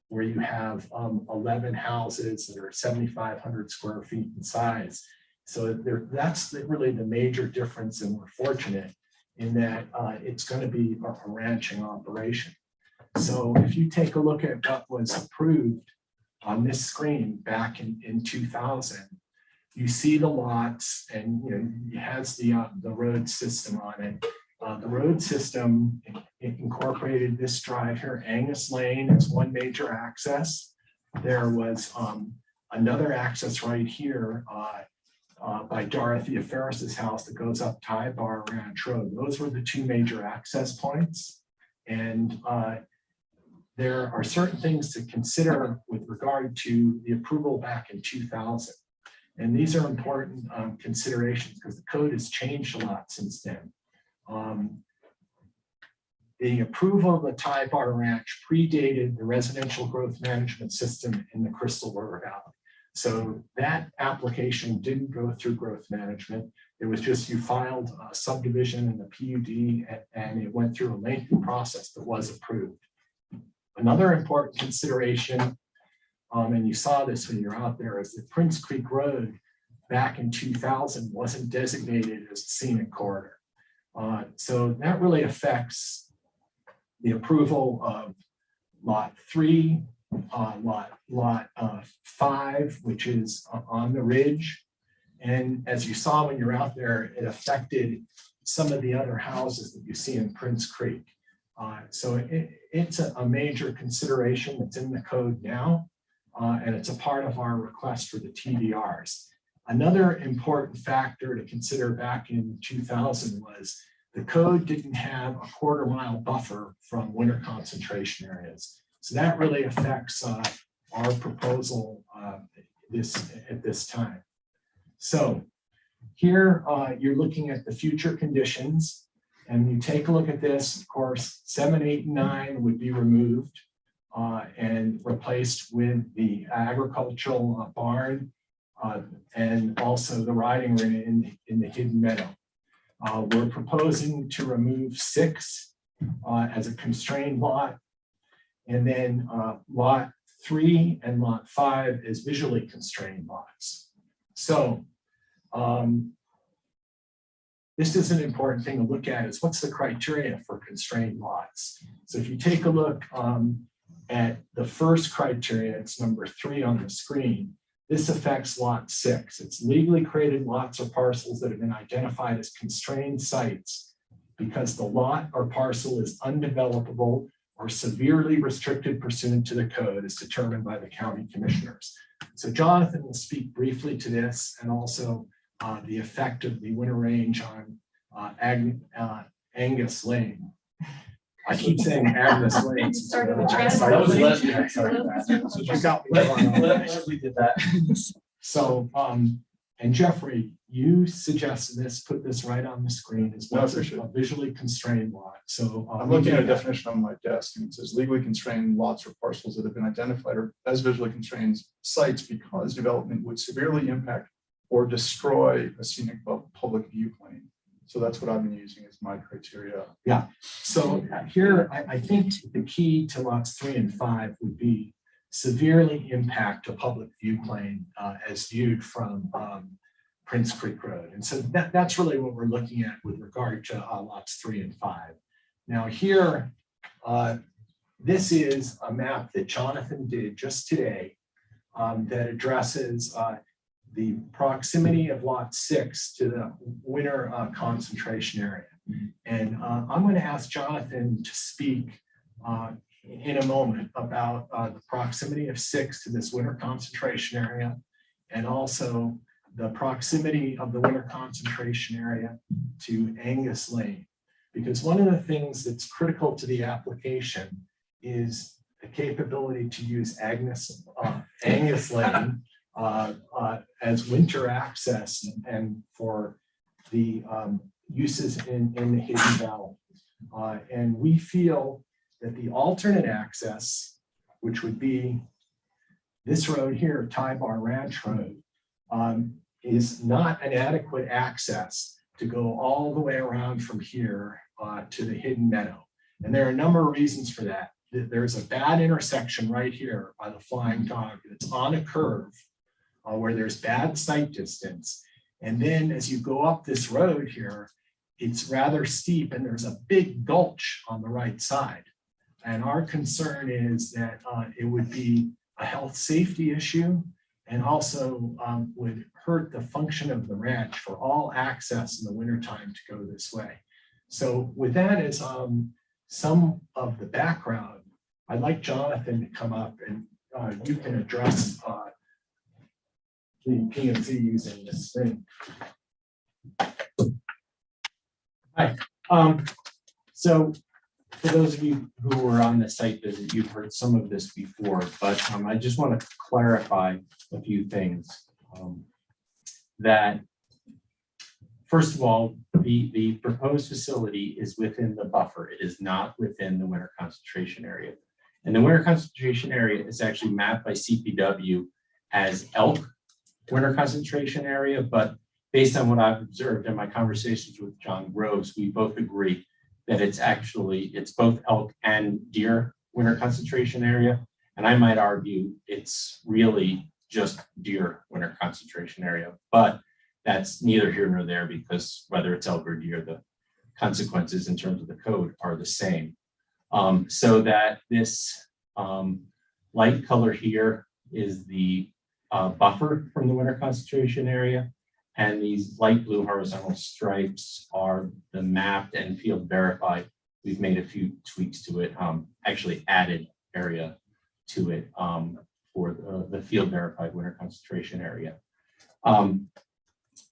where you have 11 houses that are 7,500 square feet in size. So that's really the major difference, and we're fortunate in that it's going to be a ranching operation. So if you take a look at what was approved on this screen back in 2000, you see the lots, and it has the road system on it. The road system incorporated this drive here. Angus Lane is one major access. There was another access right here by Dorothea Ferris's house that goes up Tie Bar Ranch Road. Those were the two major access points. And there are certain things to consider with regard to the approval back in 2000. And these are important considerations because the code has changed a lot since then. The approval of the Tie Bar Ranch predated the residential growth management system in the Crystal River Valley. So that application didn't go through growth management. It was just you filed a subdivision in the PUD and it went through a lengthy process that was approved. Another important consideration, and you saw this when you're out there, is that Prince Creek Road back in 2000 wasn't designated as a scenic corridor. So that really affects the approval of lot 3, lot 5, which is on the ridge. And as you saw when you're out there, it affected some of the other houses that you see in Prince Creek. So it's a major consideration that's in the code now, and it's a part of our request for the TDRs. Another important factor to consider back in 2000 was the code didn't have a quarter-mile buffer from winter concentration areas. So that really affects our proposal at this time. So here you're looking at the future conditions, and you take a look at this. Of course, 7, 8, and 9 would be removed and replaced with the agricultural barn and also the riding ring in the hidden meadow. We're proposing to remove 6 as a constrained lot, and then lot 3 and lot 5 as visually constrained lots. So this is an important thing to look at, is what's the criteria for constrained lots. So if you take a look at the first criteria, it's number 3 on the screen. This affects lot 6. It's legally created lots or parcels that have been identified as constrained sites because the lot or parcel is undevelopable or severely restricted pursuant to the code as determined by the county commissioners. So Jonathan will speak briefly to this, and also the effect of the winter range on Angus Lane. I keep saying Agnes Lane. Started with That was Leslie. Yeah, sorry about that. So you got me wrong. Leslie did that. So, and Jeffrey, you suggested this, put this right on the screen as well as a visually constrained lot. So I'm looking at a definition on my desk, and it says legally constrained lots or parcels that have been identified as visually constrained sites because development would severely impact or destroy a scenic public view plane. So that's what I've been using as my criteria. Yeah. So here, I think the key to lots 3 and 5 would be severely impact a public view plane as viewed from Prince Creek Road. And so that's really what we're looking at with regard to lots 3 and 5. Now here, this is a map that Jonathan did just today that addresses the proximity of lot 6 to the winter concentration area. And I'm going to ask Jonathan to speak in a moment about the proximity of 6 to this winter concentration area, and also the proximity of the winter concentration area to Angus Lane. Because one of the things that's critical to the application is the capability to use Angus Lane as winter access and for the uses in the Hidden Valley. And we feel that the alternate access, which would be this road here, Tie Bar Ranch Road, is not an adequate access to go all the way around from here to the Hidden Meadow. And there are a number of reasons for that. There's a bad intersection right here by the Flying Dog. It's on a curve where there's bad sight distance. And then as you go up this road here, it's rather steep and there's a big gulch on the right side. And our concern is that it would be a health safety issue and also would hurt the function of the ranch for all access in the wintertime to go this way. So with that as some of the background, I'd like Jonathan to come up and you can address the P&Z using this thing. Hi. So for those of you who were on the site visit, you've heard some of this before, but I just want to clarify a few things. That first of all, the proposed facility is within the buffer. It is not within the winter concentration area. And the winter concentration area is actually mapped by CPW as elk winter concentration area, but based on what I've observed in my conversations with John Groves, we both agree that it's both elk and deer winter concentration area. And I might argue it's really just deer winter concentration area, but that's neither here nor there because whether it's elk or deer, the consequences in terms of the code are the same. So that this light color here is the buffer from the winter concentration area. And these light blue horizontal stripes are the mapped and field verified. We've made a few tweaks to it, actually added area to it for the field verified winter concentration area.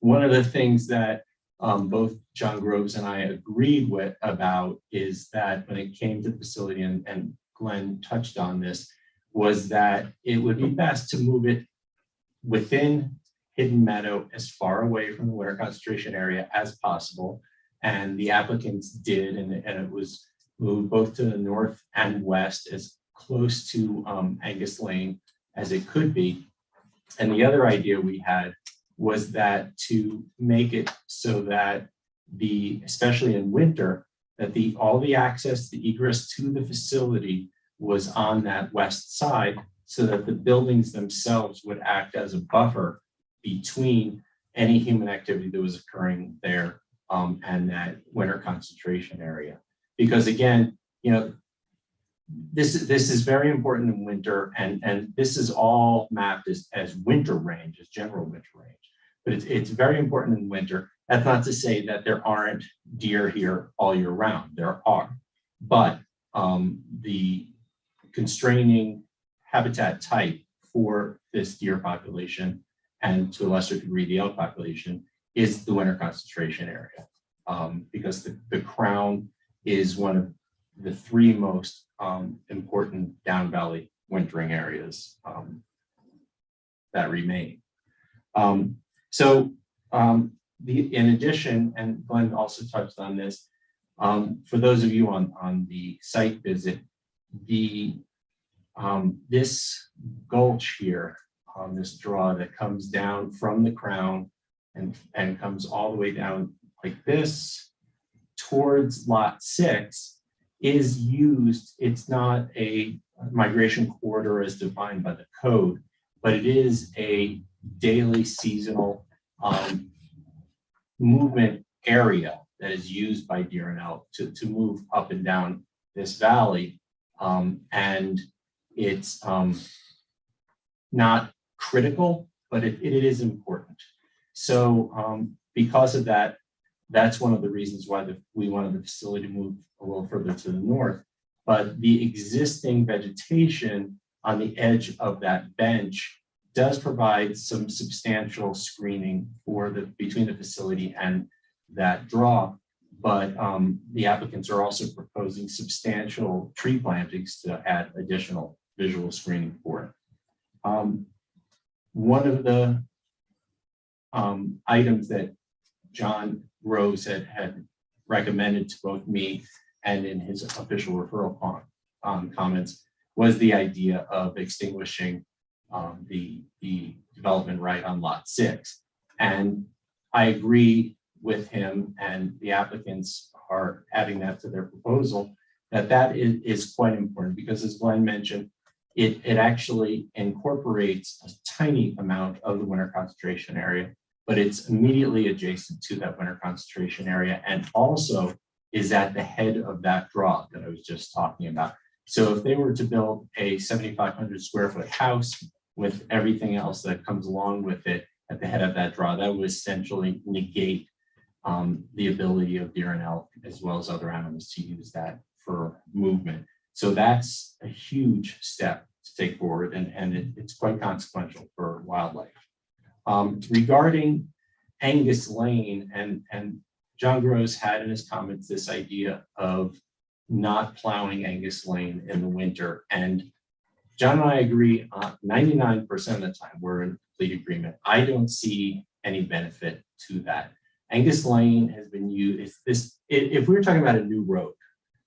One of the things that both John Groves and I agreed about is that when it came to the facility, and Glenn touched on this, was that it would be best to move it within Hidden Meadow as far away from the winter concentration area as possible. And the applicants did, and it was moved both to the north and west as close to Angus Lane as it could be. And the other idea we had was that to make it so that especially in winter, that all the access, the egress to the facility was on that west side so that the buildings themselves would act as a buffer between any human activity that was occurring there and that winter concentration area. Because again, this is very important in winter, and this is all mapped as winter range, as general winter range. But it's very important in winter. That's not to say that there aren't deer here all year round. There are, but the constraining habitat type for this deer population, and to a lesser degree the elk population, is the winter concentration area, because the crown is one of the three most important down valley wintering areas that remain. In addition, and Glenn also touched on this, for those of you on the site visit, this gulch here on this draw that comes down from the crown and comes all the way down like this towards lot 6 is used. It's not a migration corridor as defined by the code, but it is a daily seasonal movement area that is used by deer and elk to move up and down this valley. And it's not critical but it is important. So because of that, that's one of the reasons why we wanted the facility to move a little further to the north. But the existing vegetation on the edge of that bench does provide some substantial screening for between the facility and that draw. But the applicants are also proposing substantial tree plantings to add additional visual screening for it. One of the items that John Rose had recommended to both me and in his official referral comments was the idea of extinguishing the development right on lot 6. And I agree with him, and the applicants are adding that to their proposal, that is quite important, because as Glenn mentioned, it actually incorporates a tiny amount of the winter concentration area, but it's immediately adjacent to that winter concentration area, and also is at the head of that draw that I was just talking about. So if they were to build a 7,500 square foot house with everything else that comes along with it at the head of that draw, that would essentially negate the ability of deer and elk, as well as other animals, to use that for movement. So that's a huge step to take forward, and it's quite consequential for wildlife. Regarding Angus Lane, and John Gross had in his comments this idea of not plowing Angus Lane in the winter. And John and I agree 99% of the time, we're in complete agreement. I don't see any benefit to that. Angus Lane has been used, if we were talking about a new road,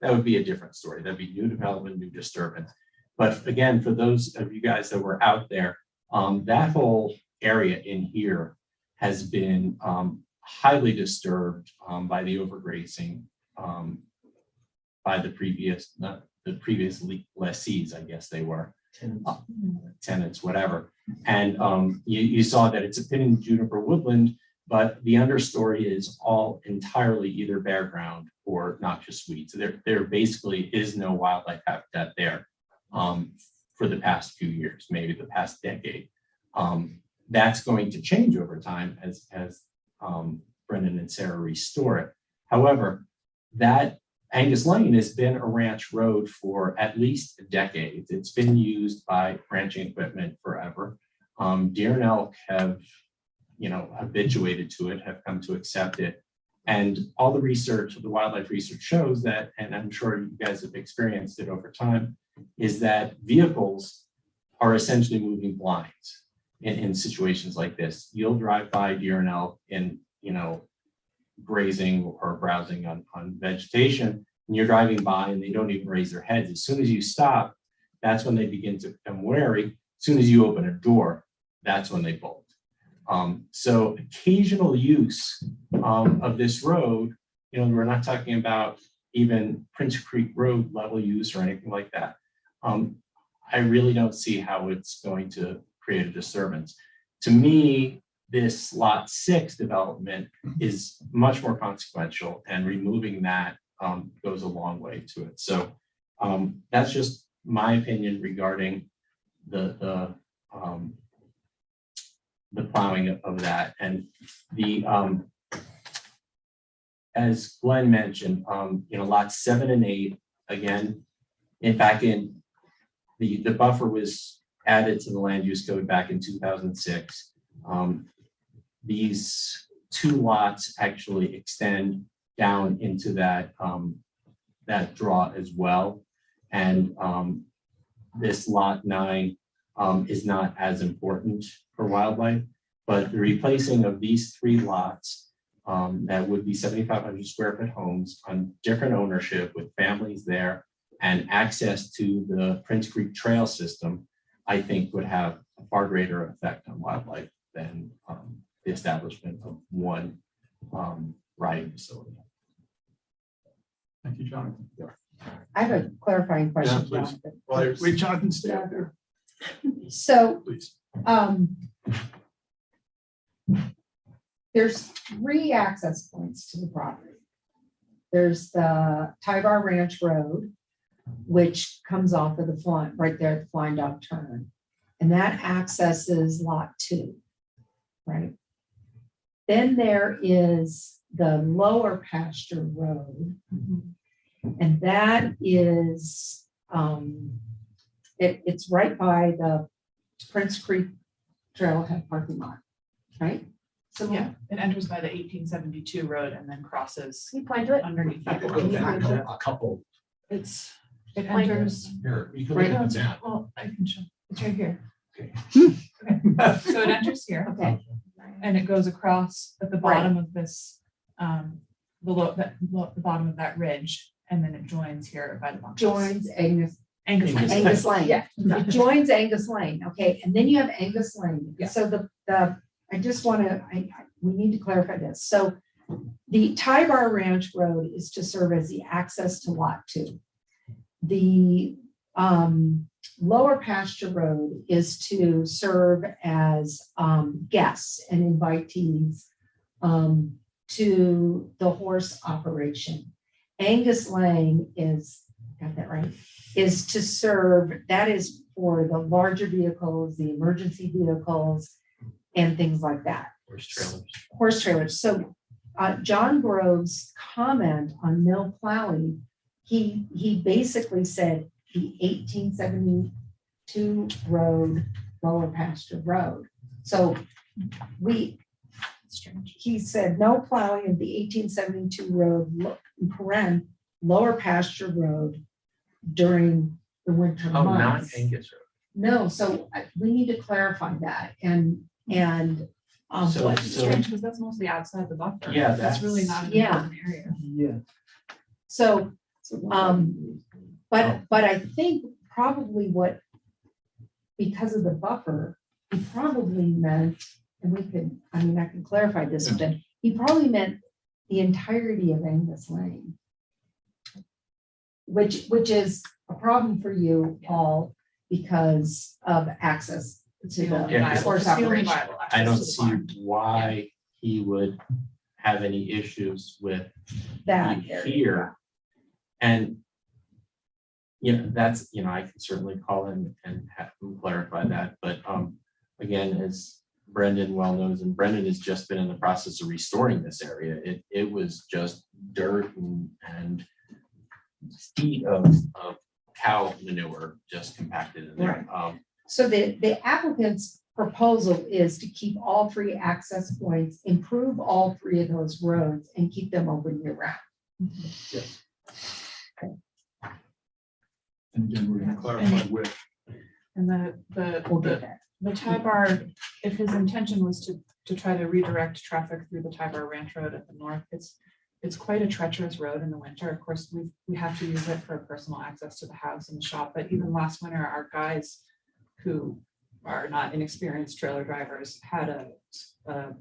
that would be a different story. That'd be new development, new disturbance. But again, for those of you guys that were out there, that whole area in here has been highly disturbed by the overgrazing by the previous lessees, I guess they were, tenants, whatever. And you saw that it's a pin and juniper woodland, but the understory is all entirely either bare ground or noxious weeds. So there basically is no wildlife habitat there for the past few years, maybe the past decade. That's going to change over time as Brendan and Sarah restore it. However, that Angus Lane has been a ranch road for at least a decade. It's been used by ranching equipment forever. Deer and elk have, habituated to it, have come to accept it. And all the research, the wildlife research shows that, and I'm sure you guys have experienced it over time, is that vehicles are essentially moving blinds in situations like this. You'll drive by deer and elk and, grazing or browsing on vegetation, and you're driving by and they don't even raise their heads. As soon as you stop, that's when they begin to become wary. As soon as you open a door, that's when they bolt. So occasional use of this road, we're not talking about even Prince Creek Road level use or anything like that. I really don't see how it's going to create a disturbance. To me, this lot 6 development is much more consequential, and removing that goes a long way to it. So that's just my opinion regarding the plowing of that. And as Glenn mentioned, lots 7 and 8, again, the buffer was added to the land use code back in 2006. These 2 lots actually extend down into that draw as well. And this lot 9 is not as important for wildlife, but the replacing of these 3 lots that would be 7,500 square foot homes on different ownership with families there and access to the Prince Creek Trail system, I think would have a far greater effect on wildlife than the establishment of one riding facility. Thank you, Jonathan. I have a clarifying question, Yeah, please. Jonathan. Well, wait, Jonathan, stay out there, So, please. there's 3 access points to the property. There's the Tybar Ranch Road, which comes off of the right there at the Flying Dog turn. And that accesses lot 2. right? Then there is the lower pasture road. And that is, it's right by the Prince Creek Trailhead parking lot, right? So Yeah, it enters by the 1872 road and then crosses Can you point to it? underneath that. A couple. It enters, Here, you can look at the map. well, I can show, it's right here. Okay. Okay. So it enters here Okay, and it goes across at the bottom of this, the bottom of that ridge, and then it joins here by the bunkhouse. joins Angus Angus Lane. Lane. Yeah, it joins Angus Lane. Okay, and then you have Angus Lane. Yeah. So I just want to, we need to clarify this. So the Tie Bar Ranch Road is to serve as the access to Lot 2. The lower pasture road is to serve as guests and invitees to the horse operation. Angus Lane is, got that right, is to serve, that is for the larger vehicles, the emergency vehicles, and things like that. Horse trailers. So John Grove's comment on Mill Plowing, he basically said the 1872 road, lower pasture road. So he said no plowing of the 1872 road, lower pasture road during the winter Oh, not months. Angus Road. No, so we need to clarify that and So- what, so- Strange, because that's mostly outside the buffer. Yeah, That's really not an Yeah. important area. Yeah. so, but I think probably because of the buffer, he probably meant, and I can clarify this, but he probably meant the entirety of Angus Lane. Which is a problem for you, Paul, because of access to the Yeah, horse It's the only operation. viable access I don't to the see farm. why he would have any issues with That it area. here. And, that's, I can certainly call in and have him clarify that, but, again, as Brendan well knows, and Brendan has just been in the process of restoring this area. It was just dirt and feet of cow manure just compacted in there. So the applicant's proposal is to keep all three access points, improve all three of those roads, and keep them open year round. And again, we're gonna clarify with. And We'll get that. the tie bar, if his intention was to try to redirect traffic through the Tie Bar Ranch Road at the north, it's quite a treacherous road in the winter. Of course, we have to use it for personal access to the house and the shop, but even last winter, our guys who are not inexperienced trailer drivers had a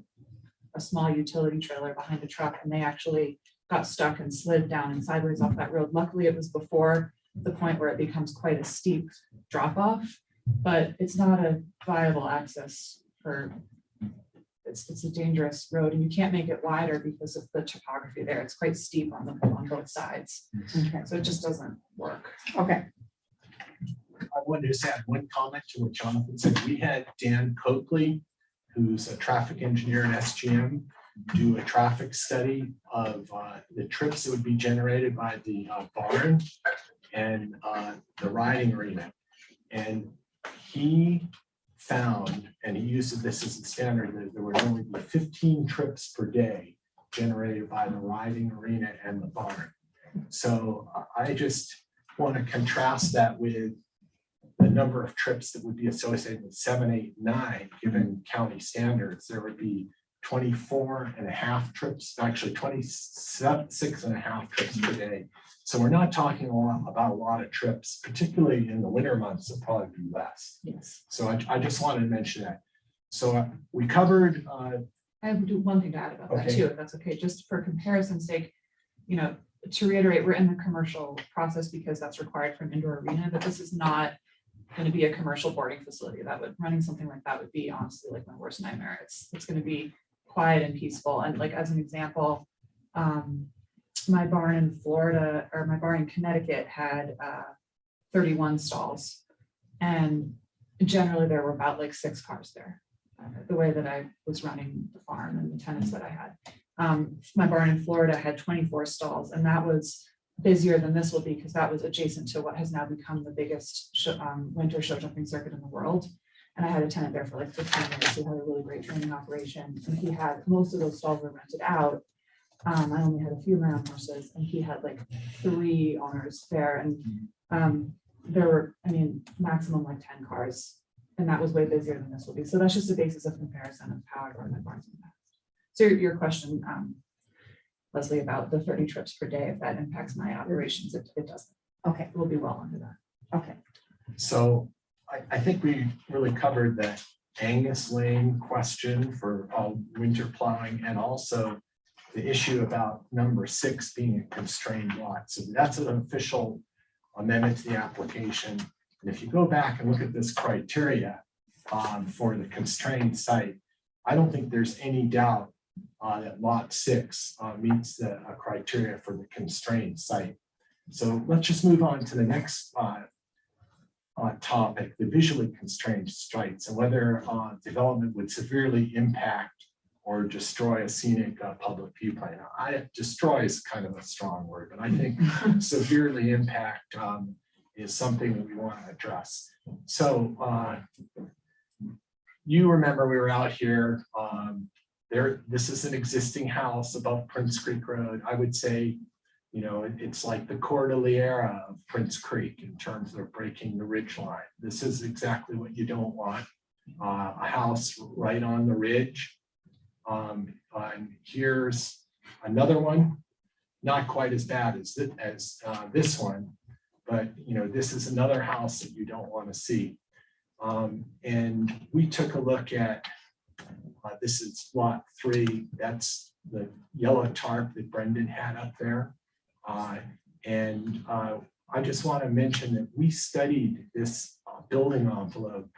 small utility trailer behind a truck, and they actually got stuck and slid down and sideways off that road. Luckily, it was before the point where it becomes quite a steep drop off, but it's not a viable access for, it's a dangerous road, and you can't make it wider because of the topography there. It's quite steep on both sides. Okay. So it just doesn't work. Okay. I wanted to just add one comment to what Jonathan said. We had Dan Coakley, who's a traffic engineer at SGM, do a traffic study of the trips that would be generated by the barn and the riding arena. And he found, and he used this as a standard, that there would only be 15 trips per day generated by the riding arena and the barn. So I just want to contrast that with the number of trips that would be associated with 7, 8, 9, given county standards. There would be 24 and a half trips, actually 26 and a half trips per day. So we're not talking about a lot of trips, particularly in the winter months, it'll probably be less. Yes. So I just wanted to mention that. So we covered. I have one thing to add about that Okay. too, if that's okay, just for comparison's sake, to reiterate, we're in the commercial process because that's required for an indoor arena, but this is not going to be a commercial boarding facility. Running something like that would be honestly like my worst nightmare. It's going to be quiet and peaceful. And like, as an example, my barn in Florida, or my barn in Connecticut, had 31 stalls, and generally there were about like 6 cars there. the way that I was running the farm and the tenants that I had. My barn in Florida had 24 stalls, and that was busier than this will be because that was adjacent to what has now become the biggest winter show jumping circuit in the world. And I had a tenant there for like 15 years who had a really great training operation, and he had most of those stalls were rented out. I only had a few round horses, and he had like 3 owners there, and there were, I mean, maximum like 10 cars, and that was way busier than this will be. So that's just a basis of comparison of how I run my barns in the past. So your question, Leslie, about the 30 trips per day, if that impacts my operations, it doesn't. Okay, We'll be well under that. okay. So I think we really covered the Angus Lane question for winter plowing, and also the issue about number 6 being a constrained lot. So that's an official amendment to the application. And if you go back and look at this criteria for the constrained site, I don't think there's any doubt that lot 6 meets the criteria for the constrained site. So let's just move on to the next topic, the visually constrained sites, and whether development would severely impact or destroy a scenic public view plan. Destroy is kind of a strong word, but I think severely impact is something that we want to address. So you remember we were out here. This is an existing house above Prince Creek Road. I would say, you know, it's like the Cordillera of Prince Creek in terms of breaking the ridge line. This is exactly what you don't want. A house right on the ridge. And here's another one, not quite as bad as this one, but you know, this is another house that you don't want to see. And we took a look at, this is lot 3. That's the yellow tarp that Brendan had up there. And I just want to mention that we studied this building envelope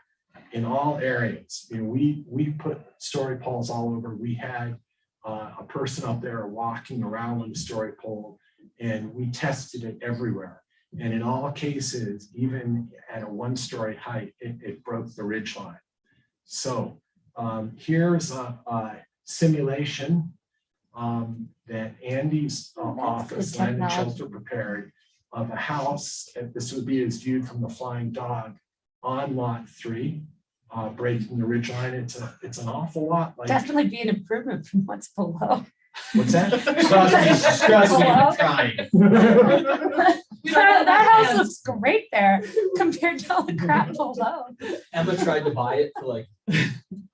in all areas. You know, we put story poles all over. We had a person up there walking around with a story pole, and we tested it everywhere. And in all cases, even at a 1-story height, it broke the ridge line. So here's a simulation that Andy's office, Land and Shelter, prepared of a house. And this would be as viewed from the Flying Dog on lot 3. Breaking the ridge line. It's an awful lot. Like, Definitely be an improvement from what's below. what's that? That house looks great there compared to all the crap below. Emma tried to buy it for like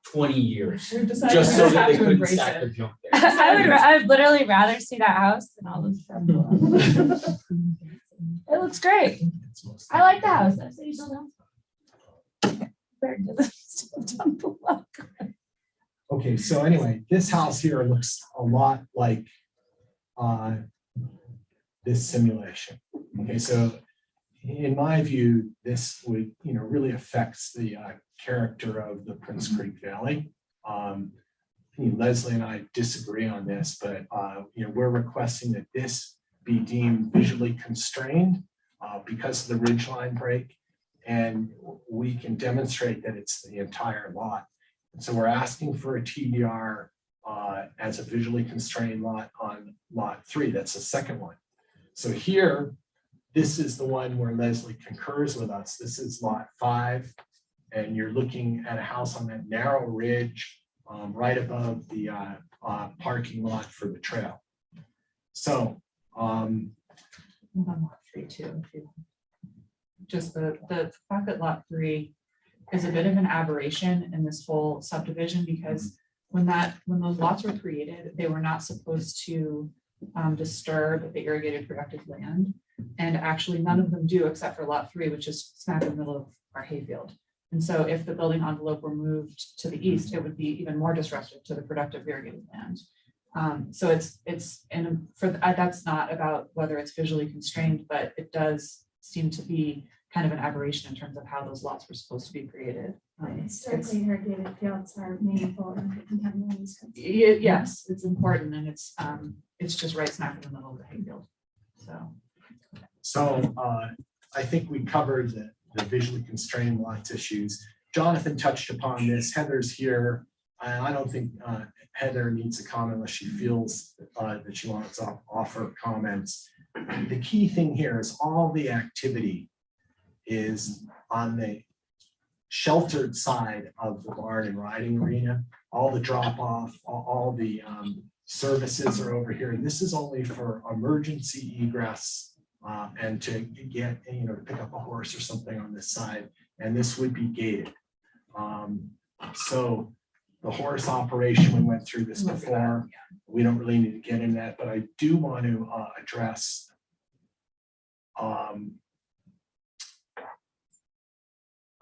20 years, We've decided just we so just that have they to couldn't embrace stack it. the junk there. I would literally rather see that house than all this stuff below. It looks great. I like the house. I say you don't know. Compared to the stuff down below. Okay, so anyway, this house here looks a lot like this simulation. Okay, so in my view, this would, you know, really affects the character of the Prince Creek Valley. Leslie and I disagree on this, but you know, we're requesting that this be deemed visually constrained because of the ridgeline break, and we can demonstrate that it's the entire lot. So we're asking for a TDR as a visually constrained lot on lot 3. That's the second one. So here, this is the one where Leslie concurs with us. This is lot 5, and you're looking at a house on that narrow ridge right above the parking lot for the trail. So On lot 3 too. Just the fact that lot 3 is a bit of an aberration in this whole subdivision, because when those lots were created, they were not supposed to disturb the irrigated productive land. And actually none of them do except for lot 3, which is smack in the middle of our hayfield. And so if the building envelope were moved to the east, it would be even more disruptive to the productive irrigated land. So that's not about whether it's visually constrained, but it does seem to be kind of an aberration in terms of how those lots were supposed to be created. Historically irrigated fields are meaningful in contemporary. Yes, it's important, and it's just right smack in the middle of the hayfield. So I think we covered the visually constrained lots issues. Jonathan touched upon this. Heather's here. and I don't think Heather needs to comment unless she feels that she wants to offer comments. The key thing here is all the activity is on the sheltered side of the barn and riding arena. All the drop off, all the services are over here. And this is only for emergency egress and to get, to pick up a horse or something on this side. And this would be gated. So the horse operation, we went through this before. We don't really need to get into that, but I do want to address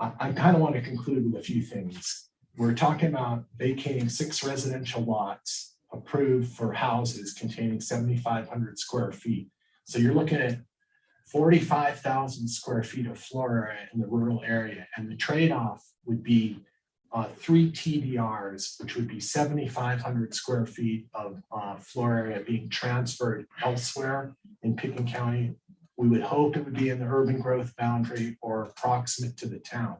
I kind of want to conclude with a few things. We're talking about vacating 6 residential lots approved for houses containing 7,500 square feet. So you're looking at 45,000 square feet of floor area in the rural area. And the trade-off would be 3 TDRs, which would be 7,500 square feet of floor area being transferred elsewhere in Pickens County. We would hope it would be in the urban growth boundary or proximate to the town.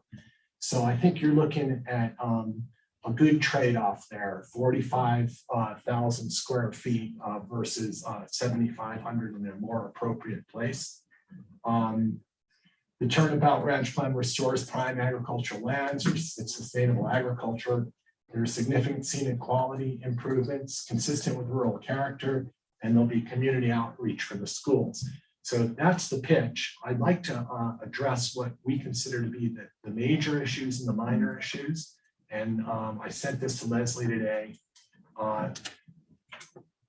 So I think you're looking at a good trade-off there, 45,000 square feet versus 7,500 in a more appropriate place. The Turnabout Ranch Plan restores prime agricultural lands, it's sustainable agriculture. There are significant scenic quality improvements consistent with rural character, and there'll be community outreach for the schools. So that's the pitch. I'd like to address what we consider to be the major issues and the minor issues. And I sent this to Leslie today.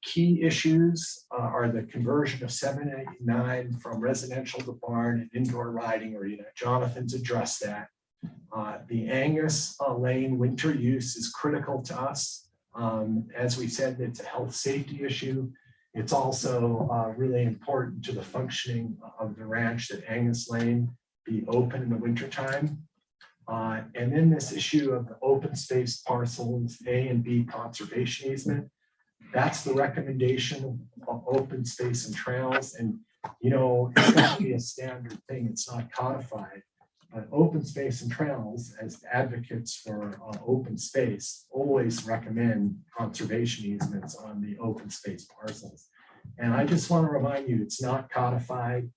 Key issues are the conversion of 789 from residential to barn and indoor riding arena. Jonathan's addressed that. The Angus Lane winter use is critical to us. As we said, it's a health safety issue. It's also really important to the functioning of the ranch that Angus Lane be open in the wintertime. And then this issue of the open space parcels A and B conservation easement. That's the recommendation of open space and trails. And, it's going to be a standard thing. It's not codified. But open space and trails, as advocates for open space, always recommend conservation easements on the open space parcels. And I just want to remind you, it's not codified.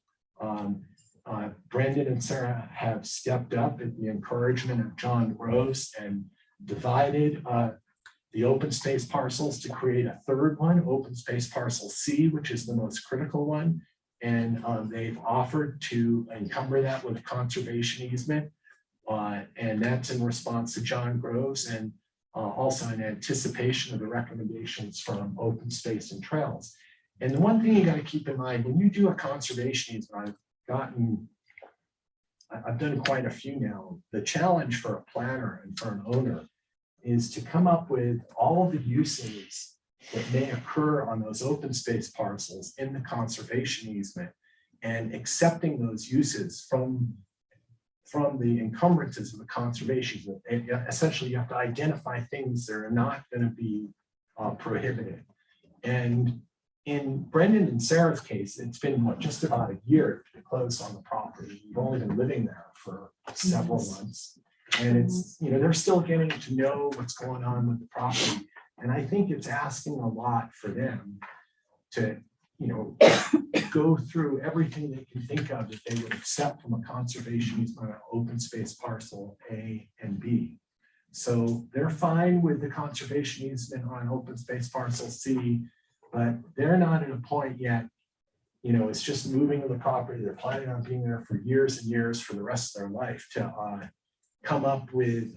Brendan and Sarah have stepped up at the encouragement of John Gross and divided the open space parcels to create a third one, open space parcel C, which is the most critical one. And they've offered to encumber that with a conservation easement. And that's in response to John Groves and also in anticipation of the recommendations from open space and trails. And the one thing you got to keep in mind, when you do a conservation easement, I've done quite a few now. The challenge for a planner and for an owner is to come up with all of the uses that may occur on those open space parcels in the conservation easement and accepting those uses from the encumbrances of the conservation easement. And essentially, you have to identify things that are not going to be prohibited. And in Brendan and Sarah's case, it's been just about a year to close on the property. You've only been living there for several months. And it's, they're still getting to know what's going on with the property. And I think it's asking a lot for them to, go through everything they can think of that they would accept from a conservation easement on open space parcel A and B. So they're fine with the conservation easement on open space parcel C, but they're not at a point yet. It's just moving to the property. They're planning on being there for years and years for the rest of their life to come up with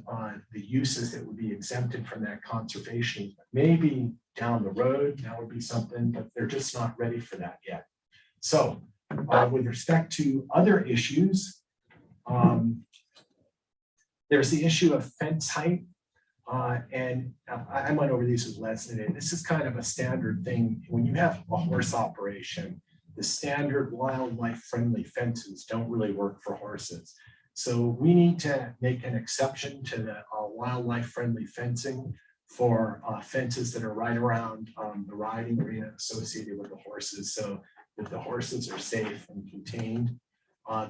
the uses that would be exempted from that conservation. Maybe down the road, that would be something, but they're just not ready for that yet. So with respect to other issues, there's the issue of fence height. And I went over these with Leslie today. This is kind of a standard thing. When you have a horse operation, the standard wildlife friendly fences don't really work for horses. So we need to make an exception to the wildlife friendly fencing for fences that are right around the riding arena associated with the horses, so that the horses are safe and contained.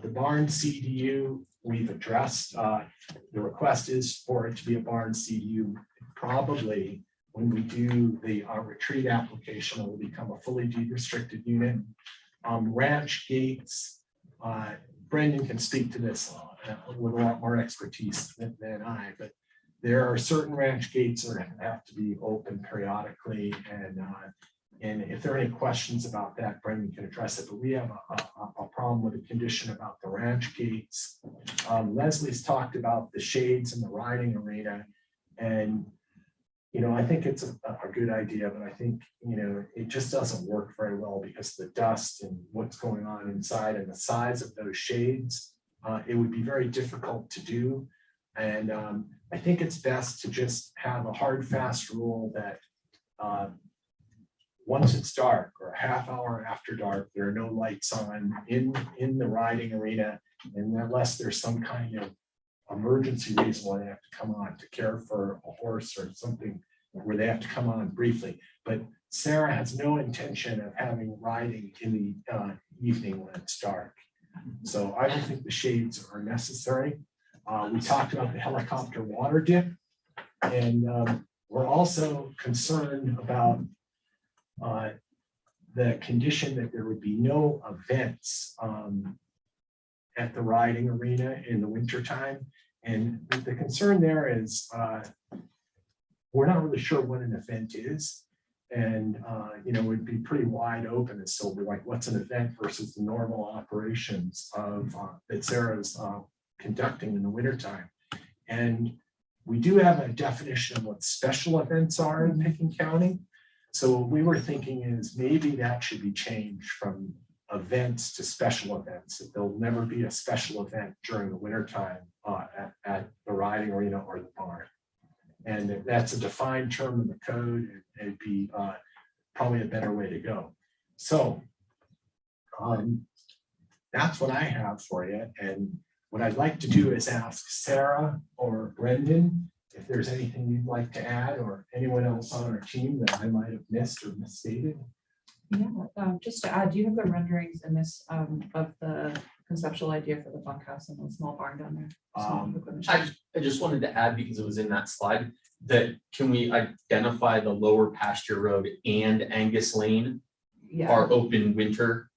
The barn CDU, we've addressed. The request is for it to be a barn CDU. probably when we do the retreat application, it will become a fully deed restricted unit. Ranch gates, Brendan can speak to this with a lot more expertise than I, but there are certain ranch gates that have to be open periodically, and if there are any questions about that, Brendan can address it, but we have a problem with the condition about the ranch gates. Leslie's talked about the shades in the riding arena, and I think it's a good idea, but I think, it just doesn't work very well because the dust and what's going on inside and the size of those shades, it would be very difficult to do. And I think it's best to just have a hard, fast rule that once it's dark or a half hour after dark, there are no lights on in the riding arena, and unless there's some kind of emergency reason why they have to come on to care for a horse or something where they have to come on briefly. But Sarah has no intention of having riding in the evening when it's dark. So I don't think the shades are necessary. We talked about the helicopter water dip, and we're also concerned about the condition that there would be no events at the riding arena in the wintertime. And the concern there is we're not really sure what an event is. And, it would be pretty wide open as to like what's an event versus the normal operations of that Sarah's conducting in the wintertime. And we do have a definition of what special events are in Pickens County. So what we were thinking is maybe that should be changed from events to special events. That there'll never be a special event during the wintertime at the riding arena or the barn. And that's a defined term in the code. It'd be probably a better way to go. So that's what I have for you. And what I'd like to do is ask Sarah or Brendan if there's anything you'd like to add, or anyone else on our team that I might have missed or misstated. Yeah, just to add, do you have the renderings in this of the conceptual idea for the bunkhouse and the small barn down there? I just wanted to add, because it was in that slide, that can we identify the lower pasture road and Angus Lane are open winter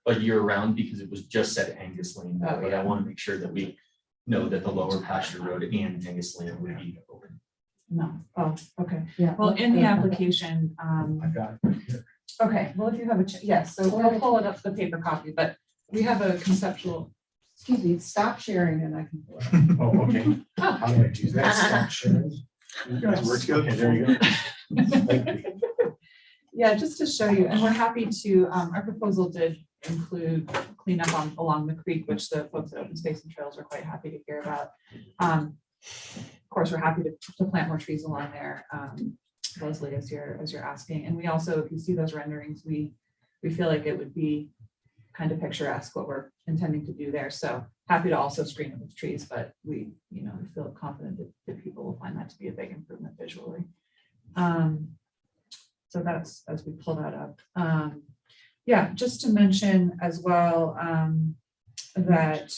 a year round, because it was just said Angus Lane, but I want to make sure that we know that the lower pasture road and Angus Lane would be open. No. Oh, okay. Yeah. Well, in the application, I've got it right here. okay, well, if you have yes, so we'll pull it up the paper copy, but we have a conceptual. Excuse me, stop sharing and I can pull it. Oh, okay. How do I do that? Stop sharing. You guys work together. Okay, there you go. Thank you. Yeah, just to show you, and we're happy to, our proposal did include cleanup along the creek, which the folks at Open Space and Trails are quite happy to hear about. Of course, we're happy to plant more trees along there, Leslie, as you're asking. And we also, if you see those renderings, we feel like it would be kind of picturesque what we're intending to do there. So happy to also screen it with trees, but we feel confident that people will find that to be a big improvement visually. So that's, as we pull that up. Yeah, just to mention as well that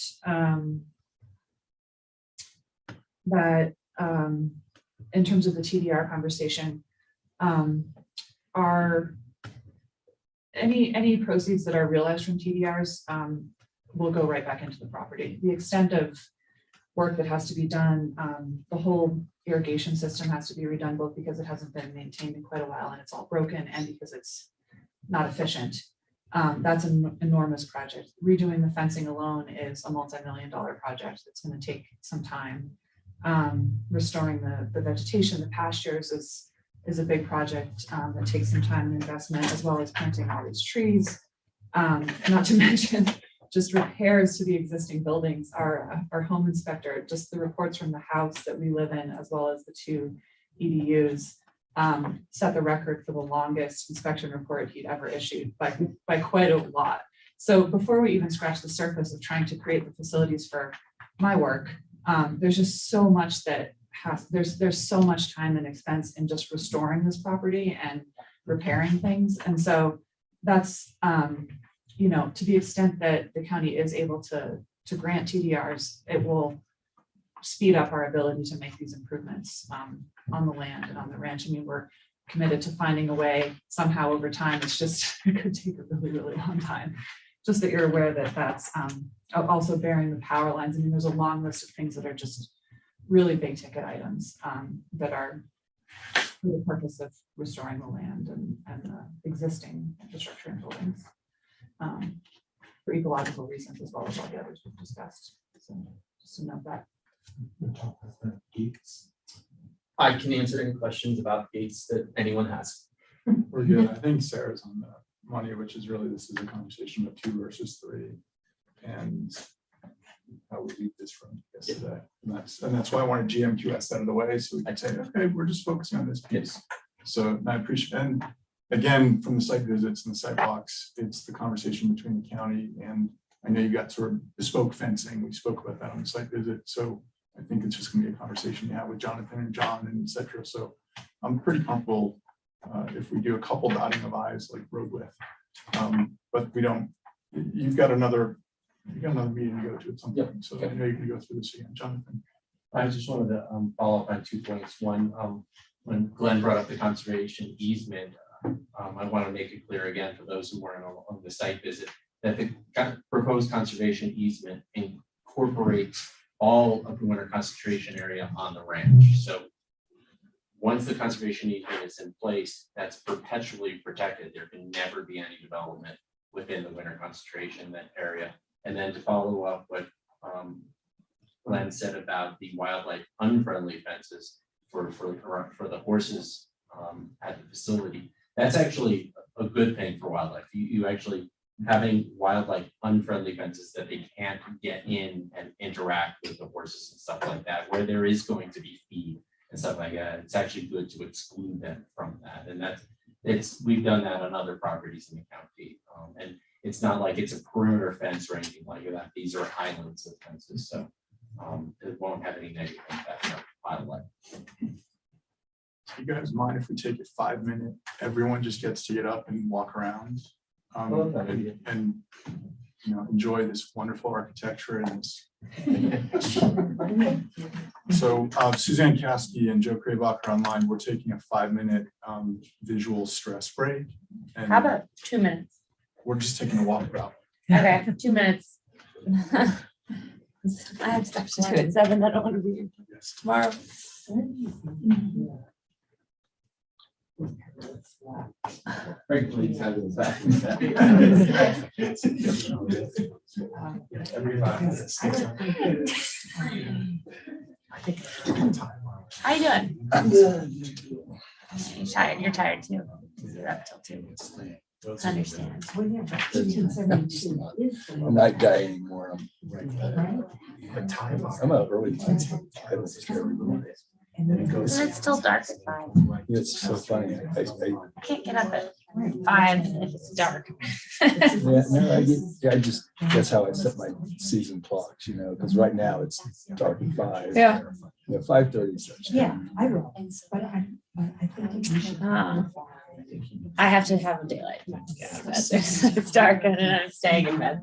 in terms of the TDR conversation, are any proceeds that are realized from TDRs will go right back into the property. The extent of work that has to be done, the whole irrigation system has to be redone, both because it hasn't been maintained in quite a while and it's all broken, and because it's not efficient. That's an enormous project. Redoing the fencing alone is a multi-million-dollar project that's going to take some time. Restoring the vegetation, the pastures is a big project that takes some time and investment, as well as planting all these trees. Not to mention just repairs to the existing buildings. Our home inspector, just the reports from the house that we live in, as well as the 2 EDUs, set the record for the longest inspection report he'd ever issued by quite a lot. So before we even scratch the surface of trying to create the facilities for my work, there's just so much that there's so much time and expense in just restoring this property and repairing things. And so that's, to the extent that the county is able to grant TDRs, it will speed up our ability to make these improvements on the land and on the ranch. I mean, we're committed to finding a way somehow over time. It's just, it could take a really, really long time. Just that you're aware that that's also bearing the power lines. I mean, there's a long list of things that are just really big ticket items that are for the purpose of restoring the land and the existing infrastructure and buildings for ecological reasons, as well as all the others we've discussed. So just to note that. I can answer any questions about gates that anyone has. We're good. I think Sarah's on the money, which is really, this is a conversation of 2 versus 3. And how we leave this from yesterday. And that's why I wanted GMQS out of the way, so we can say, okay, we're just focusing on this piece. So I appreciate, and again, from the site visits and the site walks, it's the conversation between the county and I know you got sort of bespoke fencing. We spoke about that on the site visit. So I think it's just gonna be a conversation you have with Jonathan and John and et cetera. So I'm pretty comfortable if we do a couple dotting of I's like road width. But we don't, you've got another meeting to go to at some point. So I know you're gonna go through this again, Jonathan. I just wanted to follow up on 2 points. One, when Glenn brought up the conservation easement, I want to make it clear again for those who weren't on the site visit that the proposed conservation easement incorporates all of the winter concentration area on the ranch. So once the conservation easement is in place, that's perpetually protected. There can never be any development within the winter concentration area. And then to follow up what Glenn said about the wildlife unfriendly fences for the horses at the facility, that's actually a good thing for wildlife. You actually having wildlife unfriendly fences that they can't get in and interact with the horses and stuff like that, where there is going to be feed and stuff like that. It's actually good to exclude them from that. And we've done that on other properties in the county. And it's not like it's a perimeter fence or anything like that. These are islands of fences. So it won't have any negative impact on wildlife. You guys mind if we take a 5-minute, everyone just gets to get up and walk around and you know, enjoy this wonderful architecture and this. So Suzanne Caskey and Joe Krabach are online. We're taking a 5-minute visual stress break. And How about 2 minutes? we're just taking a walk around. Okay, 2 minutes. I have stuff to do at 7. I don't want to be here tomorrow. How you doing? You're tired. You're tired too. You're up till 2. I understand. I'm a night guy anymore. I'm a early night. It's still dark at 5. It's so funny. I can't get up at 5 if it's dark. Yeah, no, that's how I set my season clocks, you know, because right now it's dark at 5. Yeah. You know, 5:30. Yeah, I will, but I think we should. I have to have a daylight. It's dark and then I'm staying in bed.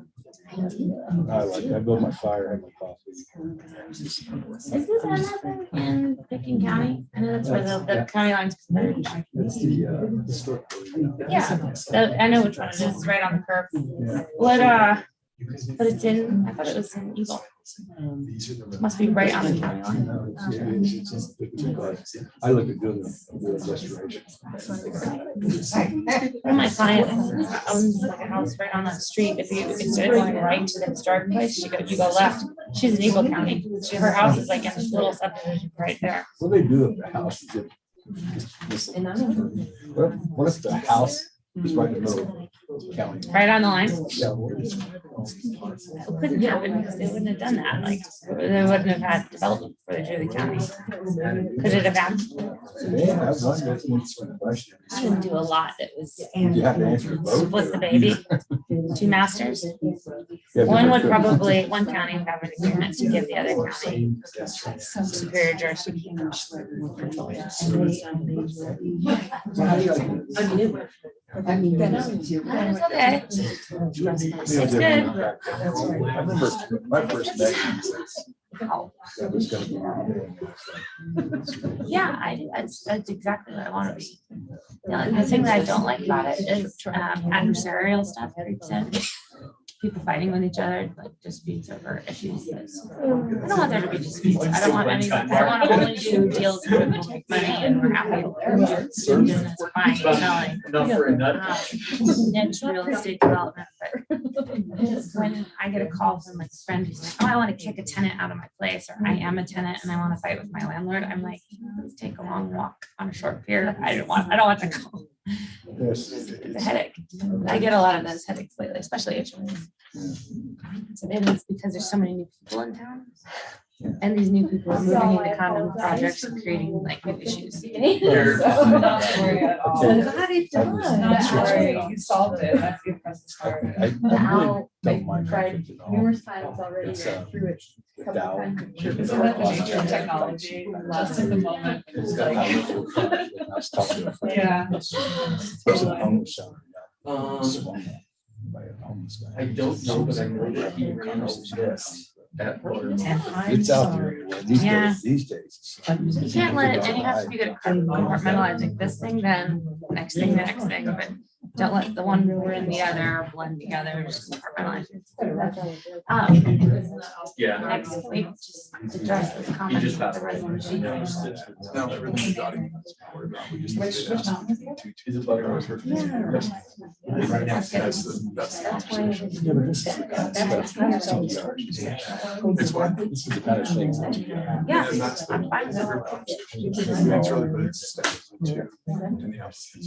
I build my fire, have my coffee. Is this another in Picking County? I know that's where the county lines converge. That's the historic. Yeah, I know which one it is. It's right on the curve. Yeah. What but it's in, I thought it was in Eagle. Must be right on the county line. I look at doing the restoration. One of my clients owns like a house right on that street. If instead of going right to the historic place, you go left. She's in Eagle County. Her house is like in this little subdivision right there. What do they do if the house is what if the house is right in the middle of the county? Right on the line. Yeah. It couldn't happen because they wouldn't have done that. Like they wouldn't have had development before they drew the county. Could it have happened? Yeah, I've wondered. It's a question. I didn't do a lot that was. You have to answer both. Split the baby. 2 masters. Yeah, One county would have an agreement to give the other county superior jurisdiction. I mean, That's okay. It's good. I remember my first meeting says that was gonna be. Yeah, I do. That's exactly what I want to be. The thing that I don't like about it is adversarial stuff creeps in. People fighting with each other, like disputes over issues. I don't want there to be disputes. I don't want any, I want to only do deals where people make money and we're happy. Business buying, selling. Enough for a nut. Niche real estate development, but just when I get a call from like a friend who's like, oh, I want to kick a tenant out of my place, or I am a tenant and I want to fight with my landlord, I'm like, let's take a long walk on a short pier. I don't want the call. It's a headache. I get a lot of those headaches lately, especially HOAs. So maybe it's because there's so many new people in town. And these new people are moving into condo projects and creating like new issues. Not worried at all. I'm glad it does. Not worried, you solved it, that's the impressive part. How Don't mind. tried numerous times already, It's, through it. a couple Dow. times. Isn't that the nature of technology? Just at the moment, it's like, yeah. I don't know, but I know that he ran this at Waterloo. It's out there. Yeah. These days. You can't let, and you have to be good at compartmentalizing this thing, then next thing, the next thing, but don't let the one ruin the other, blend together, just compartmentalize it. Yeah. Next week, just address this He comment just with passed the away. resolution. No, everything got it. We just Which did it. town is it? Is it like ours? Right now, that's the conversation. Yeah, but this is the kind of stuff. It's what? This is the kind of things. Yeah, And that's the- I'm fine with it. It's really good. It's steps too. And the opposite.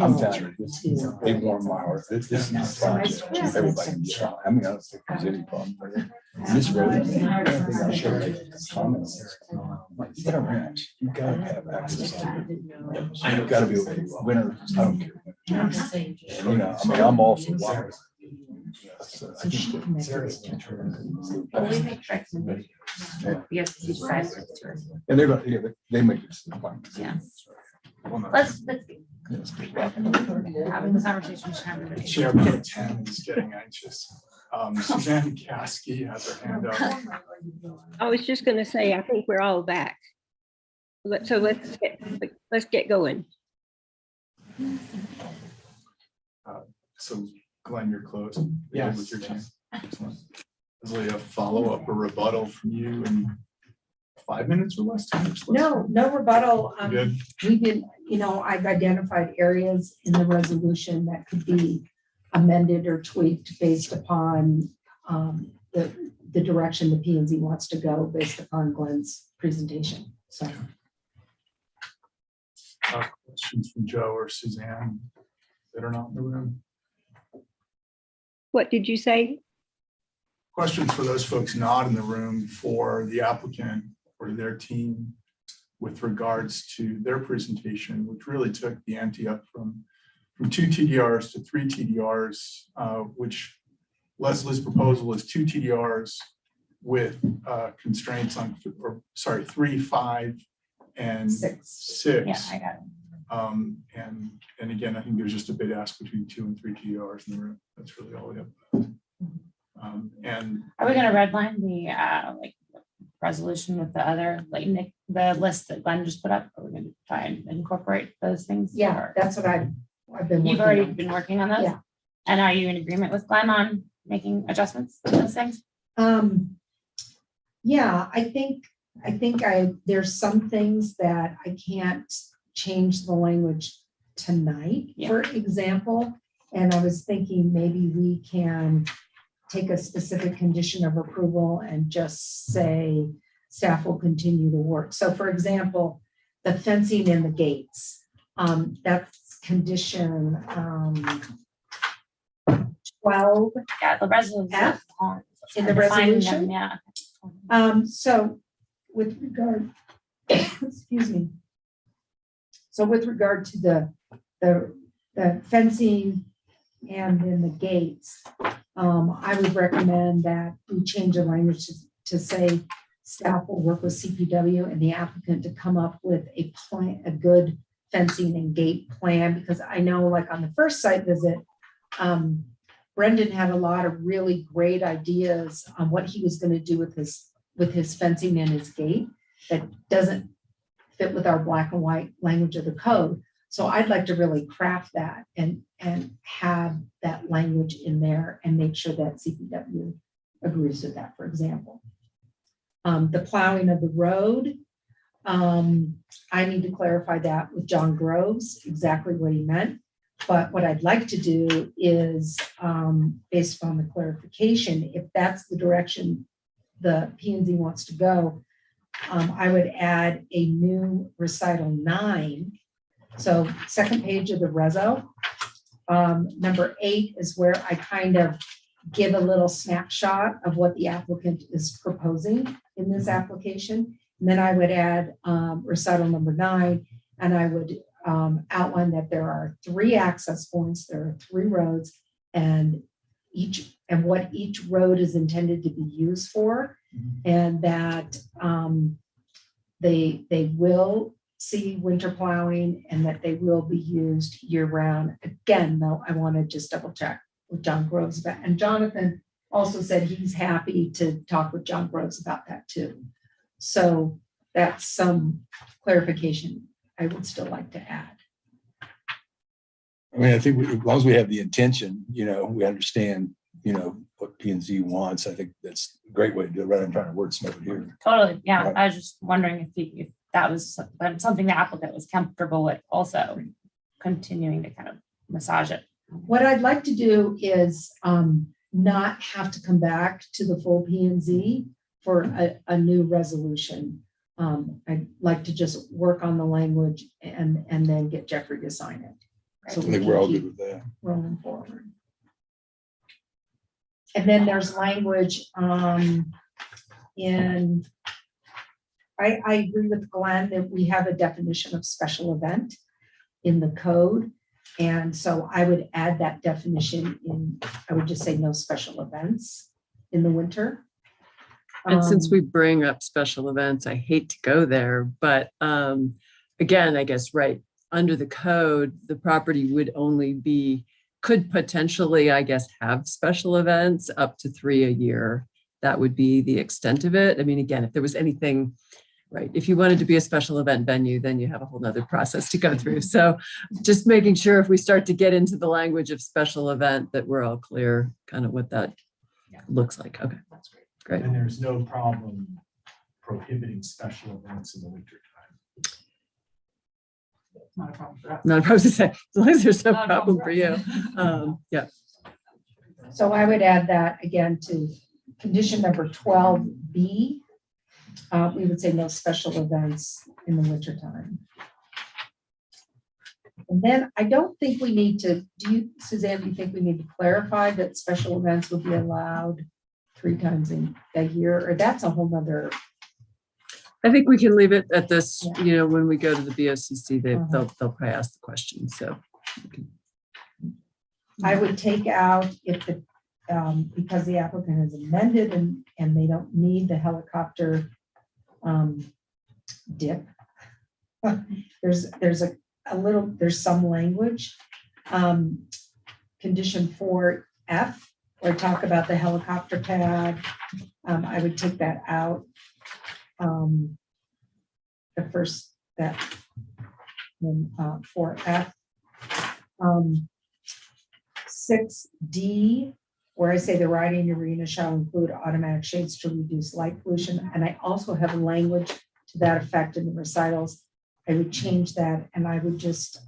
I'm telling you, they warm my heart. This is a project. Everybody can get on. I mean, I don't think there's any problem. This road, I think I should make comments. Get a ranch. You gotta have access to it. You've gotta be able to winter. I don't care. You know, I mean, I'm all for water. So I think that- But we make recommendations. Yes, each side of it to us. And they're gonna, yeah, they make this. Yeah. Well, no. Let's having this conversation. we should have it. Chair Pro Tem is getting anxious. Suzanne Caskey has her hand up. I was just gonna say, I think we're all back. So let's get going. So Glenn, you're closed. Yes. With your team. Excellent. Is there a follow-up or rebuttal from you in 5 minutes or less time? No rebuttal. Good. We did, I've identified areas in the resolution that could be amended or tweaked based upon the direction the P and Z wants to go based upon Glenn's presentation. So Questions from Joe or Suzanne that are not in the room? What did you say? Questions for those folks not in the room for the applicant or their team with regards to their presentation, which really took the ante up from 2 TDRs to 3 TDRs, which Leslie's proposal is 2 TDRs with constraints on, 3, 5, and 6. Yeah, I got it. And again, I think there's just a bid ask between 2 and 3 TDRs in the room. That's really all we have. And Are we gonna redline the resolution with the other, the list that Glenn just put up? Are we gonna try and incorporate those things? Yeah, or- that's what I've been. You've working already on. been working on those? Yeah. And are you in agreement with Glenn on making adjustments to those things? Yeah, I think there's some things that I can't change the language tonight, Yeah. for example. And I was thinking maybe we can take a specific condition of approval and just say staff will continue to work. So for example, the fencing in the gates, that's condition 12. Yeah, the resolution. F in the Defining them, resolution? Yeah. So with regard, excuse me. So with regard to the fencing and then the gates, I would recommend that we change the language to say staff will work with CPW and the applicant to come up with a plan, a good fencing and gate plan, because I know like on the first site visit, Brendan had a lot of really great ideas on what he was going to do with his fencing and his gate that doesn't fit with our black and white language of the code. So I'd like to really craft that and have that language in there and make sure that CPW agrees with that, for example. The plowing of the road, I need to clarify that with John Groves, exactly what he meant. But what I'd like to do is, based on the clarification, if that's the direction the P&Z wants to go, I would add a new recital 9. So second page of the reso. Number 8 is where I kind of give a little snapshot of what the applicant is proposing in this application. And then I would add recital number 9, and I would outline that there are 3 access points, there are 3 roads, and what each road is intended to be used for, and that they will see winter plowing and that they will be used year round. Again, though, I want to just double check with John Groves about, and Jonathan also said he's happy to talk with John Groves about that too. So that's some clarification I would still like to add. I mean, I think as long as we have the intention, we understand, what P&Z wants. I think that's a great way to do it rather than trying to wordsmith it here. Totally, yeah. Right. I was just wondering if that was something the applicant was comfortable with, also continuing to kind of massage it. What I'd like to do is not have to come back to the full P&Z for a new resolution. I'd like to just work on the language and then get Jeffrey to sign it. So I think we're all good with that. Rolling forward. And then there's language in, I agree with Glenn that we have a definition of special event in the code. And so I would add that definition in, I would just say no special events in the winter. And since we bring up special events, I hate to go there, but again, I guess, right, under the code, the property would only could potentially, I guess, have special events up to 3 a year. That would be the extent of it. I mean, again, if there was anything, right, if you wanted to be a special event venue, then you have a whole nother process to go through. So just making sure if we start to get into the language of special event, that we're all clear kind of what that looks like. Okay, That's great. great. And there's no problem prohibiting special events in the winter time. Not a problem for us. Not a problem to say, as long as there's no Not a problem problem for you. Yeah. So I would add that again to condition number 12B. We would say no special events in the winter time. And then I don't think we need to, Suzanne, do you think we need to clarify that special events would be allowed 3 times in a year, or that's a whole nother? I think we can leave it at this, Yeah. when we go to the BOCC, they'll probably ask the question, so. I would take out if the, because the applicant has amended and they don't need the helicopter dip. There's some language. Condition 4F, where I talk about the helicopter pad. I would take that out. The first, that 4F. 6D, where I say the riding arena shall include automatic shades to reduce light pollution. And I also have language to that effect in the recitals. I would change that, and I would just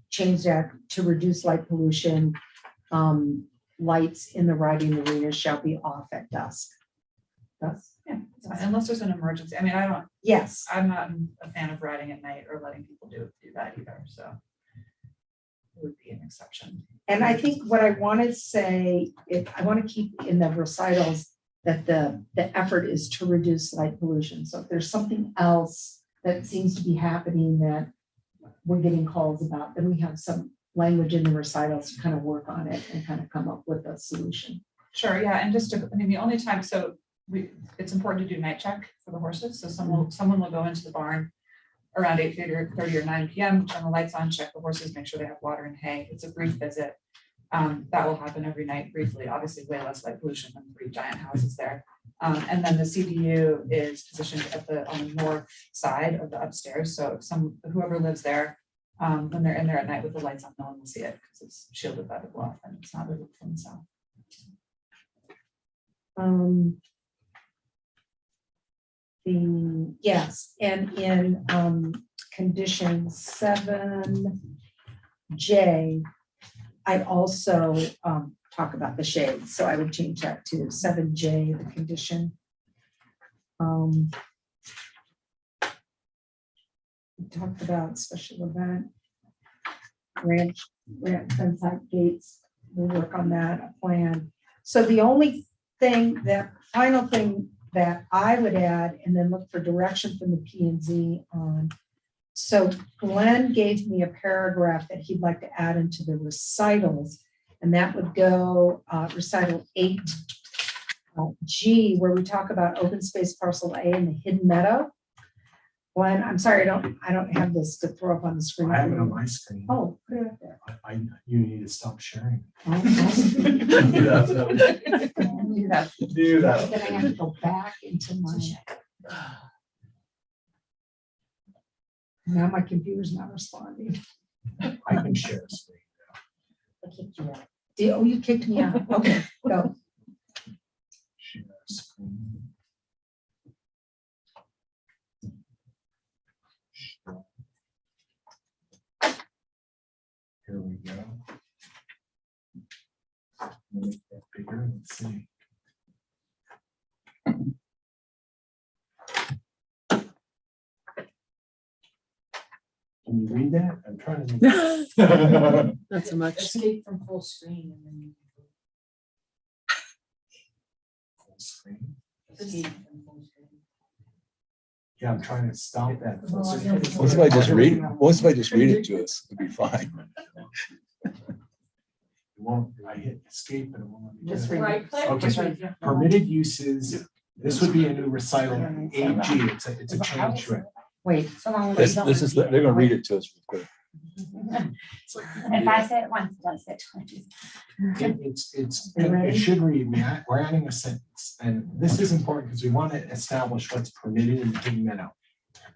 change that to reduce light pollution. Lights in the riding arena shall be off at dusk. Yeah, it's fine, unless there's an emergency. I mean, Yes. I'm not a fan of riding at night or letting people do that either, so it would be an exception. And I think what I want to say, I want to keep in the recitals that the effort is to reduce light pollution. So if there's something else that seems to be happening that we're getting calls about, then we have some language in the recitals to kind of work on it and kind of come up with a solution. Sure, yeah, and just to, I mean, the only time, so it's important to do night check for the horses. So someone will go into the barn around 8:30 or 9 PM, turn the lights on, check the horses, make sure they have water and hay. It's a brief visit. That will happen every night briefly, obviously way less light pollution than 3 giant houses there. And then the CDU is positioned on the north side of the upstairs. So if whoever lives there, when they're in there at night with the lights on, no one will see it because it's shielded by the bluff and it's not visible from the south. Yes, and in condition 7J, I also talk about the shade, so I would change that to 7J, the condition. We talked about special event, ranch fence height gates. We'll work on that, a plan. So the only final thing that I would add, and then look for direction from the P&Z on. So Glenn gave me a paragraph that he'd like to add into the recitals, and that would go recital 8G, where we talk about open space parcel A and the hidden meadow. Glenn, I'm sorry, I don't have this to throw up on the screen. I have it on my screen. Oh, put it up there. You need to stop sharing. Oh, Do that. Then I have to go back into my. Now my computer's not responding. I can share a screen. I kicked you out. Oh, you kicked me out. Okay, go. Share a screen. Here we go. Make that bigger. Let's see. Can you read that? I'm trying to. Not so much. Escape from full screen and then. Full screen. Escape from full screen. Yeah, I'm trying to stop that. full screen. Once somebody just read it to us, it'll be fine. I hit escape and it won't let me do Just it. right click. Okay, permitted uses, this would be a new recital, 8G, it's a change to it. Wait. So long as This you don't this is, they're repeat it. gonna read it to us real quick. It's like, If I say it once, it does it twice. it should read, we're adding a sentence, and this is important because we want to establish what's permitted in the hidden meadow.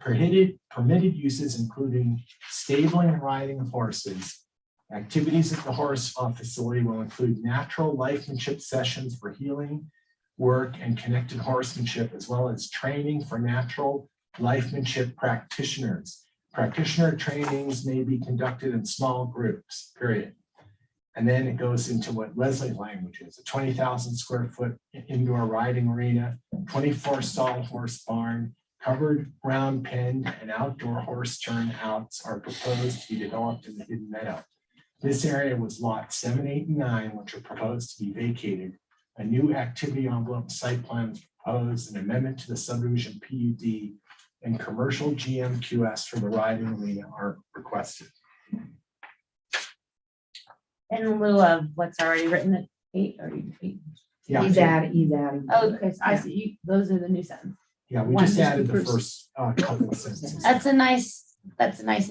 Permitted uses including stabling and riding of horses. Activities at the horse facility will include natural life-manship sessions for healing, work, and connected horsemanship, as well as training for natural life-manship practitioners. Practitioner trainings may be conducted in small groups, period. And then it goes into what Leslie's language is, a 20,000 square foot indoor riding arena, 24 stall horse barn, covered round pen, and outdoor horse turnouts are proposed to be developed in the hidden meadow. This area was lot 7, 8, and 9, which are proposed to be vacated. A new activity envelope site plan is proposed, an amendment to the subdivision PUD, and commercial GMQS for the riding arena are requested. In lieu of what's already written at 8 or 8. Yeah, He's adding. Oh, okay, so I see, those are the new sentences. yeah, we One just just added the refers- first couple of sentences. That's a nice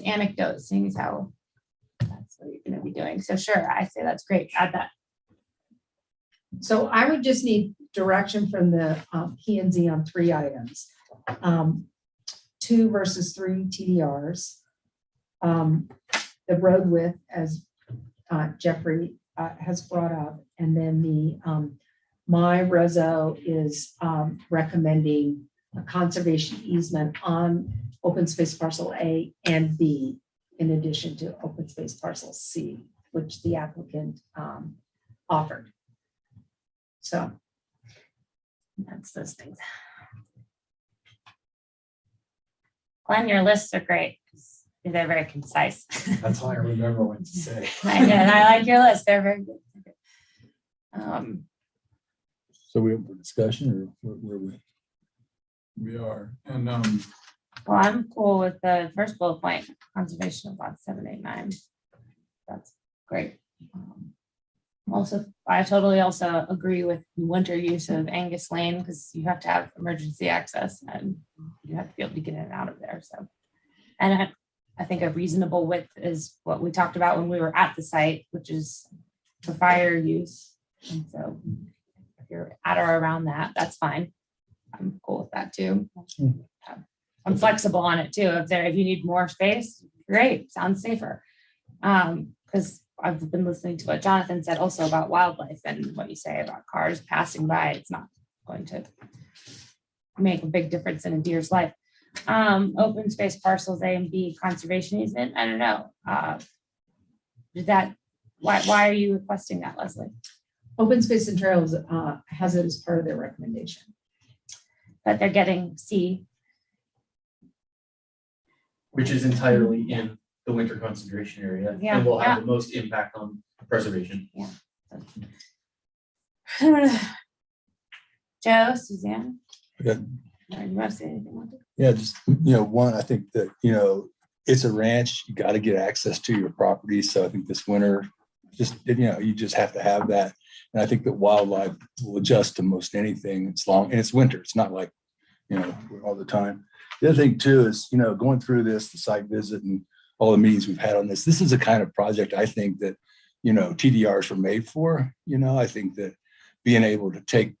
anecdote, seeing as how that's what you're gonna be doing. So sure, I say that's great, add that. So I would just need direction from the P&Z on 3 items. 2 versus 3 TDRs. The road width, as Jeffrey has brought up, and then the my reso is recommending a conservation easement on open space parcel A and B, in addition to open space parcel C, which the applicant offered. So That's those things. Glenn, your lists are great. They're very concise. That's all I remember what to say. I know, and I like your list. They're very good. So we have a discussion or where we? We are, and Well, I'm cool with the first bullet point, conservation of lots 7, 8, 9. That's great. Also, I totally also agree with winter use of Angus Lane because you have to have emergency access and you have to be able to get in and out of there. So, and I think a reasonable width is what we talked about when we were at the site, which is for fire use. And so if you're at or around that, that's fine. I'm cool with that too. I'm flexible on it too. If you need more space, great, sounds safer. Because I've been listening to what Jonathan said also about wildlife and what you say about cars passing by. It's not going to make a big difference in a deer's life. Open space parcels A and B conservation easement. I don't know. Why are you requesting that, Leslie? Open Space and Trails has it as part of their recommendation. But they're getting C. Which is entirely in the winter concentration area Yeah, and will have yeah. the most impact on preservation. Joe, Suzanne? Okay. You want to say anything? Yeah, just, one, I think that, it's a ranch, you got to get access to your property. So I think this winter, you just have to have that. And I think that wildlife will adjust to most anything. It's long and it's winter. It's not like, all the time. The other thing too is, going through this, the site visit and all the meetings we've had on this is a kind of project I think that, TDRs were made for. I think that being able to take,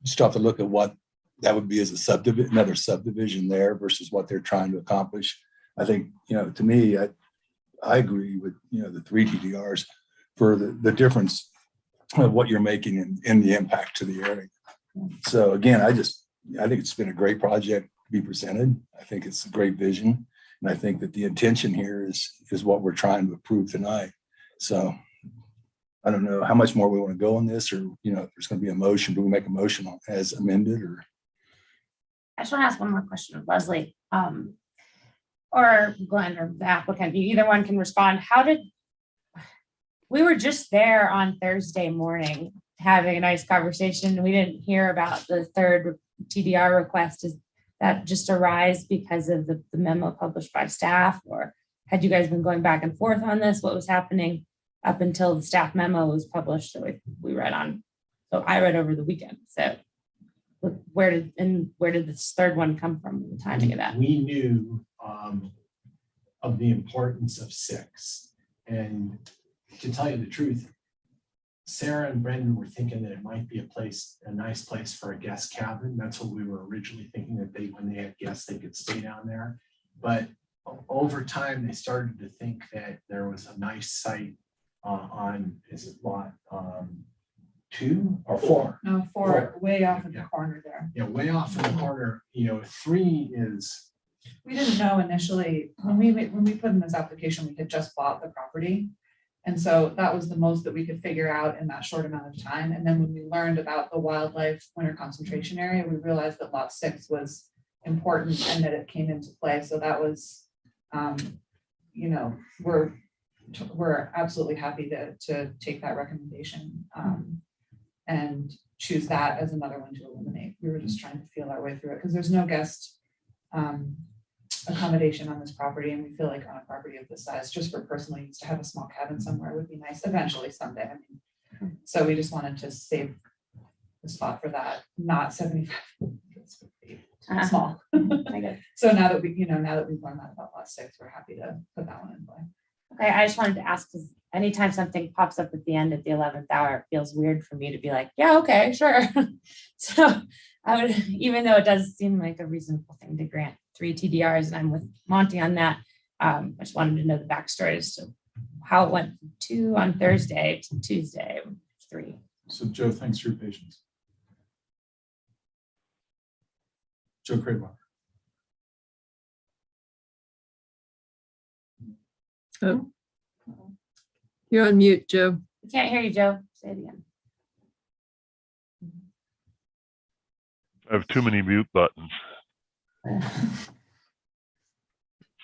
stop to look at what that would be as a subdivision, another subdivision there versus what they're trying to accomplish. I think, to me, I agree with, the 3 TDRs for the difference of what you're making in the impact to the area. So again, I think it's been a great project to be presented. I think it's a great vision. And I think that the intention here is what we're trying to approve tonight. So I don't know how much more we want to go on this, or, if there's going to be a motion, do we make a motion as amended, or? I just want to ask one more question of Leslie, or Glenn or the applicant. Either one can respond. We were just there on Thursday morning having a nice conversation. We didn't hear about the third TDR request. Is that just arise because of the memo published by staff, or had you guys been going back and forth on this? What was happening up until the staff memo was published? So we read on. So I read over the weekend. So where did this third one come from? The timing of that? We knew of the importance of 6. And to tell you the truth, Sarah and Brendan were thinking that it might be a nice place for a guest cabin. That's what we were originally thinking, that when they had guests, they could stay down there. But over time, they started to think that there was a nice site on, is it lot 2 or 4? No, 4, way off in the corner there. Yeah, way off in the corner. 3 is. We didn't know initially, when we put in this application, we had just bought the property. And so that was the most that we could figure out in that short amount of time. And then when we learned about the wildlife winter concentration area, we realized that lot 6 was important and that it came into play. So that was, we're absolutely happy to take that recommendation and choose that as another one to eliminate. We were just trying to feel our way through it because there's no guest accommodation on this property, and we feel like on a property of this size, just for personal use, to have a small cabin somewhere would be nice eventually someday. So we just wanted to save the spot for that, not 75. Small. So now that we've learned that about lot 6, we're happy to put that one in play. Okay, I just wanted to ask, because anytime something pops up at the end at the 11th hour, it feels weird for me to be like, yeah, okay, sure. So I would, even though it does seem like a reasonable thing to grant 3 TDRs, and I'm with Monty on that, I just wanted to know the backstory as to how it went from 2 on Thursday to Tuesday, 3. So Joe, thanks for your patience. Joe Kramer. Oh, you're on mute, Joe. I can't hear you, Joe. Say it again. I have too many mute buttons. At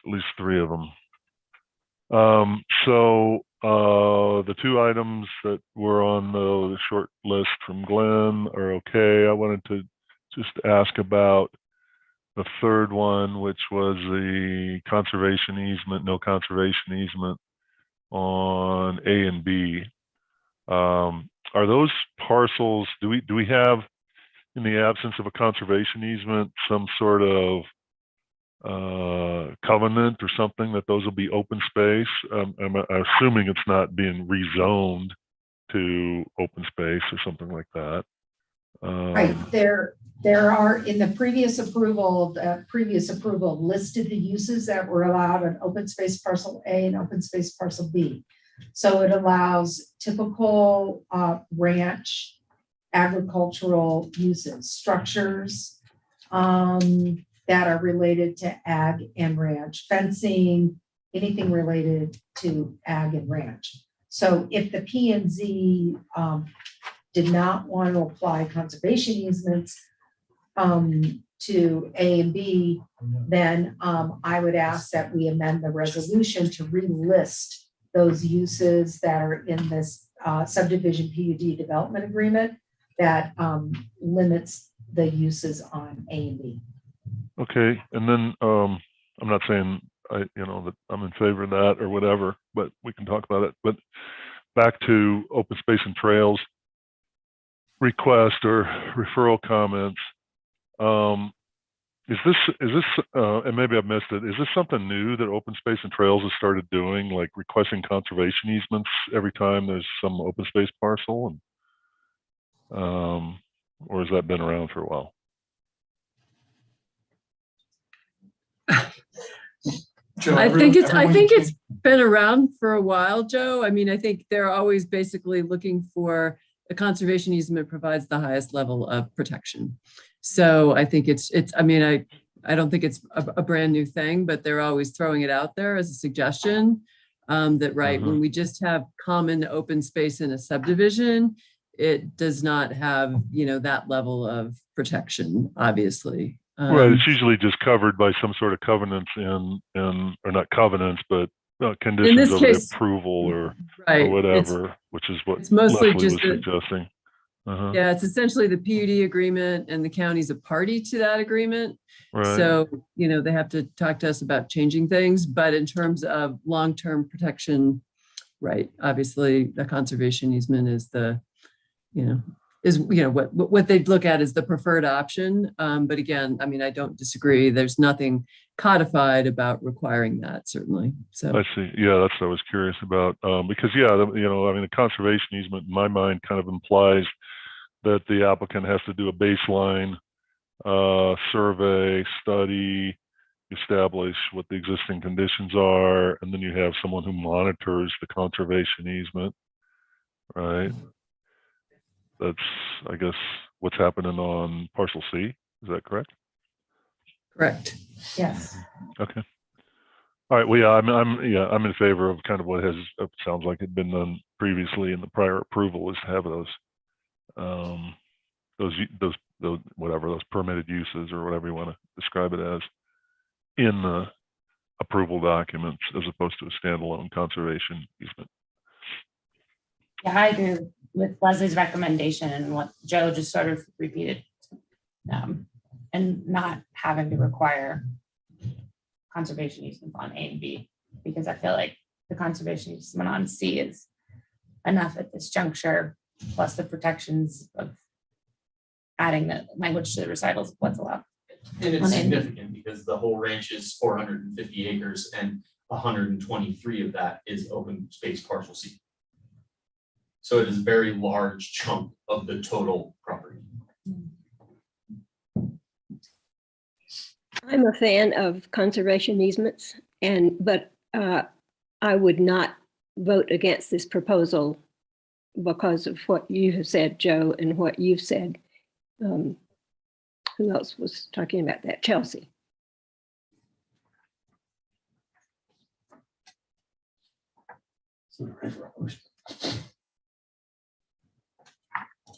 least 3 of them. The 2 items that were on the short list from Glenn are okay. I wanted to just ask about the third one, which was the conservation easement, no conservation easement on A and B. Are those parcels, do we have, in the absence of a conservation easement, some sort of covenant or something that those will be open space? I'm assuming it's not being rezoned to open space or something like that. Right, there are, in the previous approval listed the uses that were allowed on open space parcel A and open space parcel B. So it allows typical ranch agricultural uses, structures that are related to ag and ranch, fencing, anything related to ag and ranch. So if the P and Z did not want to apply conservation easements to A and B, then I would ask that we amend the resolution to relist those uses that are in this subdivision PUD development agreement that limits the uses on A and B. Okay, and then I'm not saying that I'm in favor of that or whatever, but we can talk about it. But back to open space and trails request or referral comments. Is this and maybe I've missed it, is this something new that open space and trails has started doing, like requesting conservation easements every time there's some open space parcel? And or has that been around for a while? Joe, I think everyone it's been around for a while, Joe. I mean, I think they're always basically looking for the conservation easement provides the highest level of protection. So I think I don't think it's a brand new thing, but they're always throwing it out there as a suggestion that, right, when we just have common open space in a subdivision, it does not have, that level of protection, obviously. Right, it's usually just covered by some sort of covenants or not covenants, but conditions of the approval or whatever, which is what it's mostly Leslie just was suggesting. Yeah, it's essentially the PUD agreement, and the county's a party to that agreement. Right. So, they have to talk to us about changing things, but in terms of long-term protection, right, obviously the conservation easement is what they'd look at as the preferred option. But again, I don't disagree. There's nothing codified about requiring that, certainly. So I see. Yeah, that's what I was curious about. Because the conservation easement in my mind kind of implies that the applicant has to do a baseline survey, study, establish what the existing conditions are, and then you have someone who monitors the conservation easement, right? That's, I guess, what's happening on parcel C. Is that correct? Correct. Yes. Okay. All right. Well, yeah, I'm in favor of kind of what sounds like had been done previously in the prior approval, is to have those permitted uses or whatever you want to describe it as in the approval documents as opposed to a standalone conservation easement. Yeah, I agree with Leslie's recommendation and what Joe just sort of repeated, and not having to require conservation easement on A and B, because I feel like the conservation easement on C is enough at this juncture, plus the protections of adding the language to the recitals of what's allowed. And it's significant because the whole ranch is 450 acres and 123 of that is open space parcel C. So it is a very large chunk of the total property. I'm a fan of conservation easements, but I would not vote against this proposal because of what you have said, Joe, and what you've said. Who else was talking about that? Chelsea.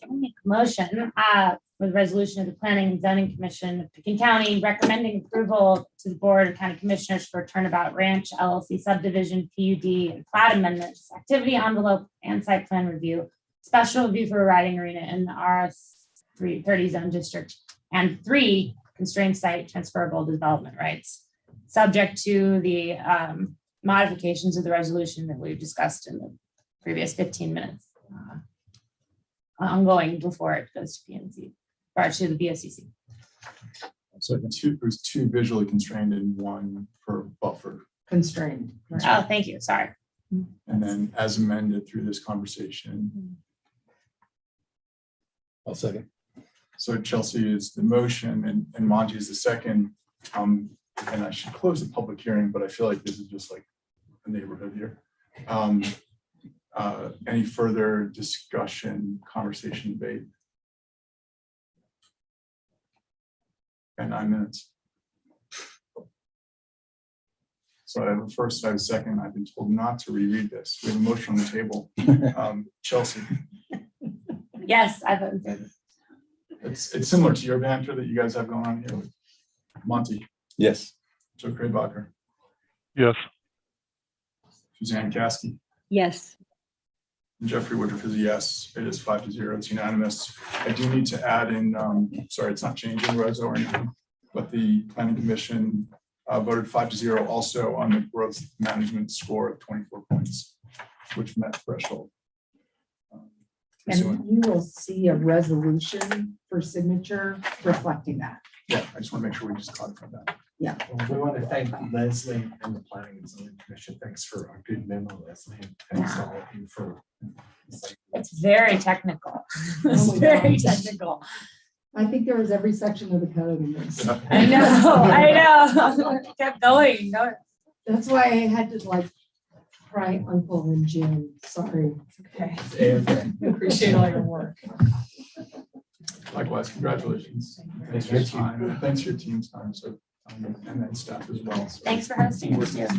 I'll make a motion for the resolution of the Planning and Zoning Commission of Pickens County recommending approval to the Board of County Commissioners for Turnabout Ranch LLC subdivision, PUD, and plat amendments, activity envelope, and site plan review, special review for a riding arena in the RS 30 zone district, and 3 constrained site transferable development rights, subject to the modifications of the resolution that we've discussed in the previous 15 minutes. ongoing before it goes to PNC or to the BOCC. So there's two visually constrained and one for buffer. Constrained. Oh, thank you, sorry. And then as amended through this conversation. I'll second. So Chelsea is the motion and Monty is the second. And I should close the public hearing, but I feel like this is just like a neighborhood here. Any further discussion, conversation, debate? And 9 minutes. So I have a first, I have a second. I've been told not to reread this. We have a motion on the table. Chelsea, Yes, I vote in favor. it's similar to your banter that you guys have going on here with Monty, Yes. Joe Kraybacher, Yes. Suzanne Caskey, Yes. and Jeffrey Woodruff is a yes. It is 5-0. It's unanimous. I do need to add in, sorry, it's not changing Rosa or anything, but the planning commission voted 5-0 also on the growth management score of 24 points, which met threshold. And you will see a resolution for signature reflecting that. Yeah, I just want to make sure we just codified that. Yeah. Well, we want to thank Leslie and the Planning and Zoning Commission. Thanks for a good memo, Leslie. And thanks to all of you for. It's very technical. Oh It's my very gosh. technical. I think there was every section of the code in this. I know. Kept going. That's why I had to like cry uncle in June. Sorry. Okay. Appreciate all your work. Likewise, congratulations. Thanks for your time. And thanks for your team's time. So, and then staff as well. So- Thanks for hosting us here.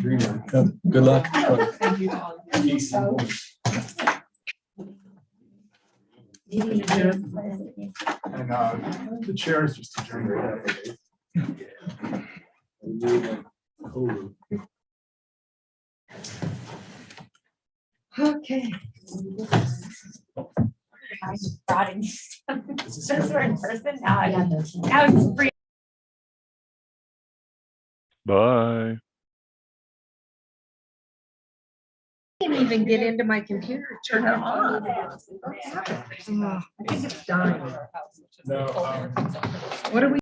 Good luck. Thank you all. And the chair is just adjourned. Okay. I just brought in. Since we're in person now, Yeah, that's- now it's free. Bye. Can't even get into my computer, turn it on. I think it's dying. No, What are we?